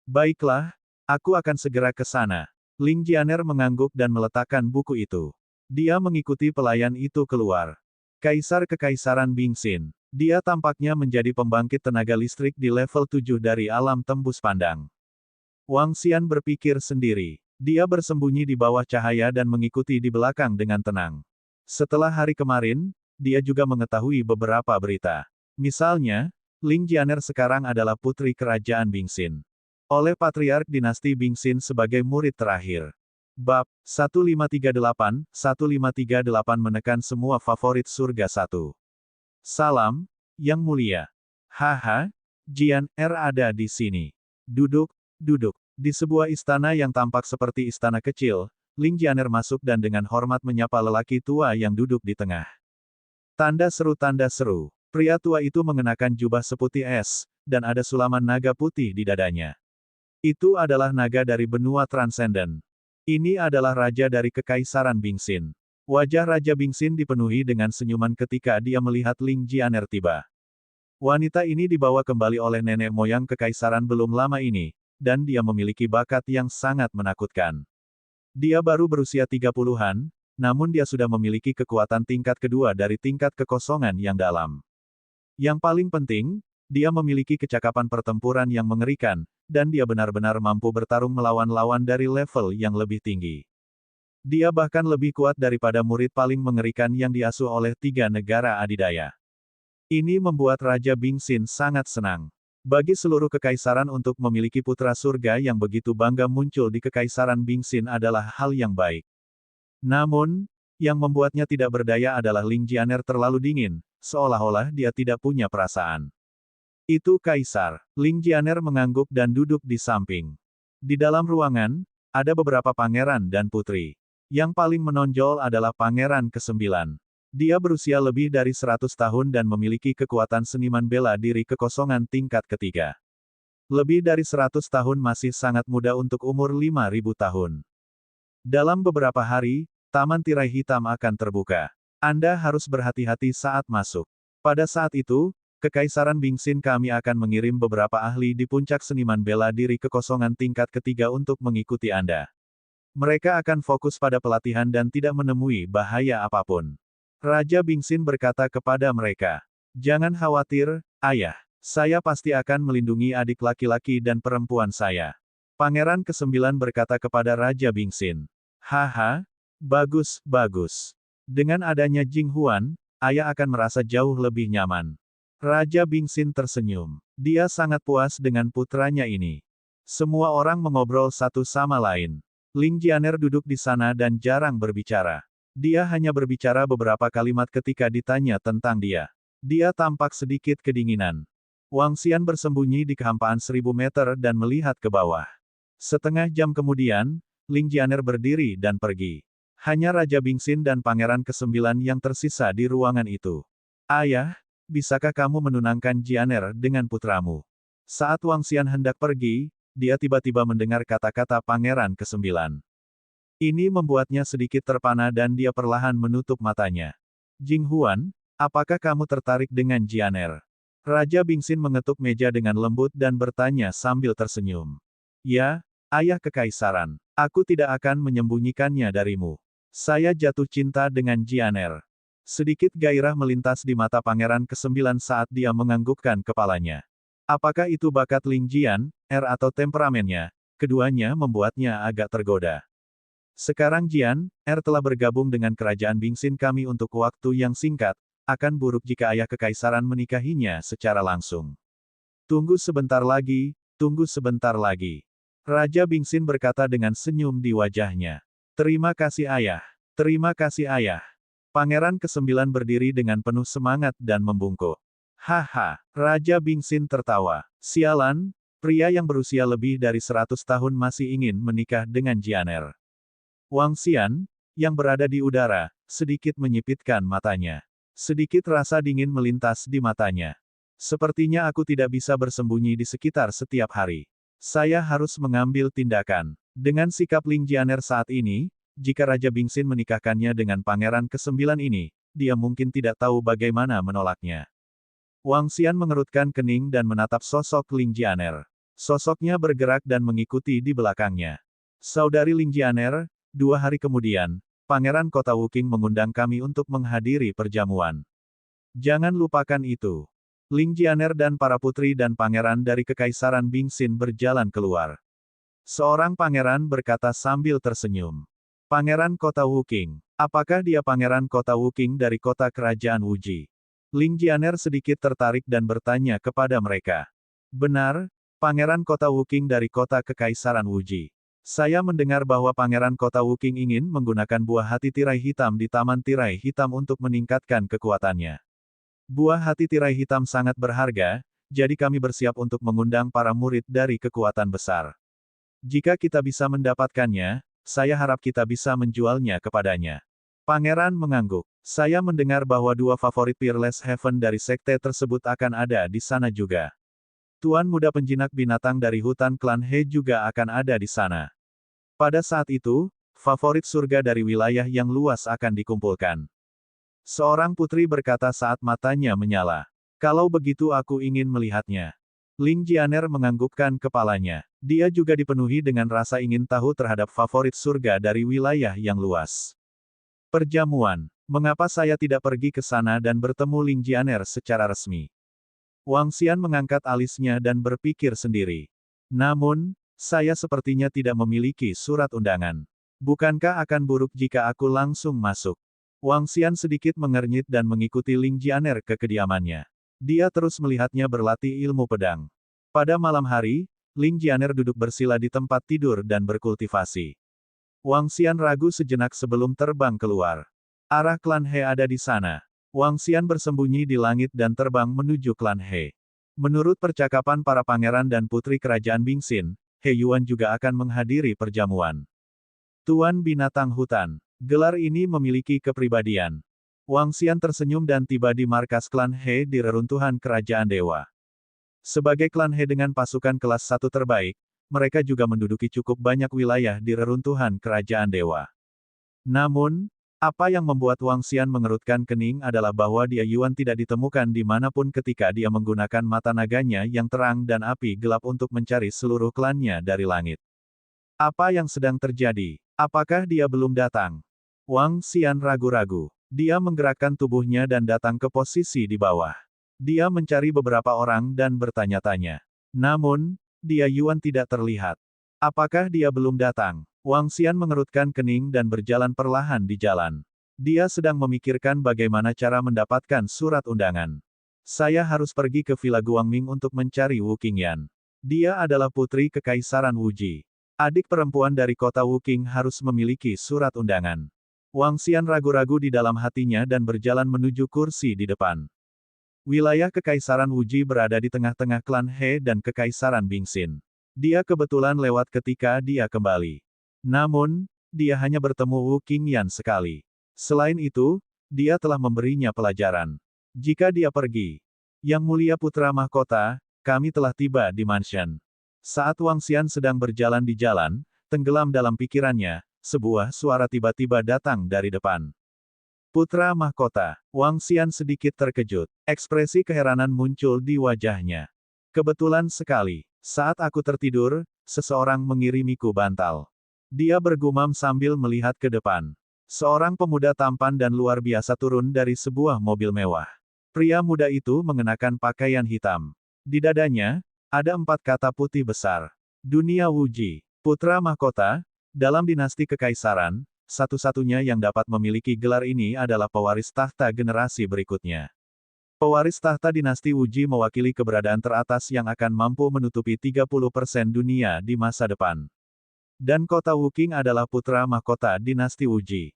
Baiklah, aku akan segera ke sana. Ling Jianer mengangguk dan meletakkan buku itu. Dia mengikuti pelayan itu keluar. Kaisar Kekaisaran Bingxin. Dia tampaknya menjadi pembangkit tenaga listrik di level 7 dari alam tembus pandang. Wang Xian berpikir sendiri. Dia bersembunyi di bawah cahaya dan mengikuti di belakang dengan tenang. Setelah hari kemarin, dia juga mengetahui beberapa berita. Misalnya, Ling Jianer sekarang adalah putri kerajaan Bingxin. Oleh Patriark Dinasti Bingxin sebagai murid terakhir. Bab 1538 menekan semua favorit surga 1. Salam, Yang Mulia. Haha, Jianer ada di sini. Duduk. Di sebuah istana yang tampak seperti istana kecil, Ling Jianer masuk dan dengan hormat menyapa lelaki tua yang duduk di tengah. Tanda seru. Pria tua itu mengenakan jubah seputih es, dan ada sulaman naga putih di dadanya. Itu adalah naga dari benua transenden. Ini adalah raja dari Kekaisaran Bingxin. Wajah Raja Bingxin dipenuhi dengan senyuman ketika dia melihat Ling Jianer tiba. Wanita ini dibawa kembali oleh nenek moyang Kekaisaran belum lama ini, dan dia memiliki bakat yang sangat menakutkan. Dia baru berusia 30-an, namun dia sudah memiliki kekuatan tingkat kedua dari tingkat kekosongan yang dalam. Yang paling penting, dia memiliki kecakapan pertempuran yang mengerikan, dan dia benar-benar mampu bertarung melawan lawan dari level yang lebih tinggi. Dia bahkan lebih kuat daripada murid paling mengerikan yang diasuh oleh 3 negara adidaya. Ini membuat Raja Bingxin sangat senang. Bagi seluruh kekaisaran untuk memiliki putra surga yang begitu bangga muncul di Kekaisaran Bingxin adalah hal yang baik. Namun, yang membuatnya tidak berdaya adalah Ling Jianer terlalu dingin, seolah-olah dia tidak punya perasaan. Itu Kaisar. Ling Jianer mengangguk dan duduk di samping. Di dalam ruangan, ada beberapa pangeran dan putri. Yang paling menonjol adalah Pangeran ke-9. Dia berusia lebih dari 100 tahun dan memiliki kekuatan seniman bela diri kekosongan tingkat ketiga. Lebih dari 100 tahun masih sangat muda untuk umur 5.000 tahun. Dalam beberapa hari, Taman Tirai Hitam akan terbuka. Anda harus berhati-hati saat masuk. Pada saat itu, Kekaisaran Bingxin kami akan mengirim beberapa ahli di puncak seniman bela diri kekosongan tingkat ketiga untuk mengikuti Anda. Mereka akan fokus pada pelatihan dan tidak menemui bahaya apapun. Raja Bingxin berkata kepada mereka, "Jangan khawatir, Ayah. Saya pasti akan melindungi adik laki-laki dan perempuan saya." Pangeran ke-9 berkata kepada Raja Bingxin, "Haha, bagus, bagus. Dengan adanya Jing Huan, Ayah akan merasa jauh lebih nyaman." Raja Bingxin tersenyum. Dia sangat puas dengan putranya ini. Semua orang mengobrol satu sama lain. Ling Jianer duduk di sana dan jarang berbicara. Dia hanya berbicara beberapa kalimat ketika ditanya tentang dia. Dia tampak sedikit kedinginan. Wang Xian bersembunyi di kehampaan 1000 meter dan melihat ke bawah. Setengah jam kemudian, Ling Jianer berdiri dan pergi. Hanya Raja Bingxin dan Pangeran ke-9 yang tersisa di ruangan itu. "Ayah, bisakah kamu menunangkan Jianer dengan putramu?" Saat Wang Xian hendak pergi, dia tiba-tiba mendengar kata-kata Pangeran ke-9. Ini membuatnya sedikit terpana dan dia perlahan menutup matanya. "Jing Huan, apakah kamu tertarik dengan Jianer?" Raja Bingxin mengetuk meja dengan lembut dan bertanya sambil tersenyum. "Ya, Ayah Kekaisaran. Aku tidak akan menyembunyikannya darimu. Saya jatuh cinta dengan Jianer." Sedikit gairah melintas di mata Pangeran ke-9 saat dia menganggukkan kepalanya. Apakah itu bakat Ling Jian, atau temperamennya? Keduanya membuatnya agak tergoda. "Sekarang Jian, telah bergabung dengan kerajaan Bingxin kami untuk waktu yang singkat, akan buruk jika Ayah Kekaisaran menikahinya secara langsung." "Tunggu sebentar lagi, tunggu sebentar lagi." Raja Bingxin berkata dengan senyum di wajahnya. "Terima kasih Ayah. Terima kasih Ayah." Pangeran ke-9 berdiri dengan penuh semangat dan membungkuk. "Haha." Raja Bingxin tertawa. "Sialan, pria yang berusia lebih dari 100 tahun masih ingin menikah dengan Jianer." Wang Xian, yang berada di udara, sedikit menyipitkan matanya. Sedikit rasa dingin melintas di matanya. "Sepertinya aku tidak bisa bersembunyi di sekitar setiap hari. Saya harus mengambil tindakan." Dengan sikap Ling Jianer saat ini, jika Raja Bingxin menikahkannya dengan Pangeran ke-9 ini, dia mungkin tidak tahu bagaimana menolaknya. Wang Xian mengerutkan kening dan menatap sosok Ling Jianer. Sosoknya bergerak dan mengikuti di belakangnya. "Saudari Ling Jianer, 2 hari kemudian, Pangeran Kota Wuking mengundang kami untuk menghadiri perjamuan. Jangan lupakan itu." Ling Jianer dan para putri dan pangeran dari Kekaisaran Bingxin berjalan keluar. Seorang pangeran berkata sambil tersenyum. "Pangeran Kota Wuking. Apakah dia Pangeran Kota Wuking dari kota kerajaan Wuji?" Ling Jianer sedikit tertarik dan bertanya kepada mereka. "Benar, Pangeran Kota Wuking dari kota Kekaisaran Wuji. Saya mendengar bahwa Pangeran Kota Wuking ingin menggunakan buah hati tirai hitam di Taman Tirai Hitam untuk meningkatkan kekuatannya. Buah hati tirai hitam sangat berharga, jadi kami bersiap untuk mengundang para murid dari kekuatan besar. Jika kita bisa mendapatkannya, saya harap kita bisa menjualnya kepadanya." Pangeran mengangguk. "Saya mendengar bahwa 2 favorit Peerless Heaven dari sekte tersebut akan ada di sana juga. Tuan muda penjinak binatang dari hutan klan He juga akan ada di sana. Pada saat itu, favorit surga dari wilayah yang luas akan dikumpulkan." Seorang putri berkata saat matanya menyala. "Kalau begitu aku ingin melihatnya." Ling Jianer menganggukkan kepalanya. Dia juga dipenuhi dengan rasa ingin tahu terhadap favorit surga dari wilayah yang luas. Perjamuan. Mengapa saya tidak pergi ke sana dan bertemu Ling Jianer secara resmi? Wang Xian mengangkat alisnya dan berpikir sendiri. "Namun, saya sepertinya tidak memiliki surat undangan. Bukankah akan buruk jika aku langsung masuk?" Wang Xian sedikit mengernyit dan mengikuti Ling Jianer ke kediamannya. Dia terus melihatnya berlatih ilmu pedang. Pada malam hari, Ling Jianer duduk bersila di tempat tidur dan berkultivasi. Wang Xian ragu sejenak sebelum terbang keluar. Arah klan He ada di sana. Wang Xian bersembunyi di langit dan terbang menuju klan He. Menurut percakapan para pangeran dan putri kerajaan Bingxin, He Yuan juga akan menghadiri perjamuan. Tuan binatang hutan. Gelar ini memiliki kepribadian. Wang Xian tersenyum dan tiba di markas klan He di reruntuhan kerajaan dewa. Sebagai klan He dengan pasukan kelas 1 terbaik, mereka juga menduduki cukup banyak wilayah di reruntuhan kerajaan dewa. Namun, apa yang membuat Wang Xian mengerutkan kening adalah bahwa dia Yuan tidak ditemukan dimanapun ketika dia menggunakan mata naganya yang terang dan api gelap untuk mencari seluruh klannya dari langit. Apa yang sedang terjadi? Apakah dia belum datang? Wang Xian ragu-ragu. Dia menggerakkan tubuhnya dan datang ke posisi di bawah. Dia mencari beberapa orang dan bertanya-tanya. Namun, dia Yuan tidak terlihat. Apakah dia belum datang? Wang Xian mengerutkan kening dan berjalan perlahan di jalan. Dia sedang memikirkan bagaimana cara mendapatkan surat undangan. Saya harus pergi ke Villa Guangming untuk mencari Wu Qingyan. Dia adalah putri Kekaisaran Wuji. Adik perempuan dari kota Wuqing harus memiliki surat undangan. Wang Xian ragu-ragu di dalam hatinya dan berjalan menuju kursi di depan. Wilayah Kekaisaran Wuji berada di tengah-tengah klan He dan Kekaisaran Bingxin. Dia kebetulan lewat ketika dia kembali. Namun, dia hanya bertemu Wu Qingyan sekali. Selain itu, dia telah memberinya pelajaran. Jika dia pergi, Yang Mulia Putra Mahkota, kami telah tiba di mansion. Saat Wang Xian sedang berjalan di jalan, tenggelam dalam pikirannya, sebuah suara tiba-tiba datang dari depan. Putra Mahkota. Wang Xian sedikit terkejut. Ekspresi keheranan muncul di wajahnya. Kebetulan sekali, saat aku tertidur, seseorang mengirimiku bantal. Dia bergumam sambil melihat ke depan. Seorang pemuda tampan dan luar biasa turun dari sebuah mobil mewah. Pria muda itu mengenakan pakaian hitam. Di dadanya, ada 4 kata putih besar. Dunia Wuji. Putra Mahkota. Dalam dinasti Kekaisaran, satu-satunya yang dapat memiliki gelar ini adalah pewaris tahta generasi berikutnya. Pewaris tahta dinasti Wuji mewakili keberadaan teratas yang akan mampu menutupi 30% dunia di masa depan. Dan kota Wuqing adalah putra mahkota dinasti Wuji.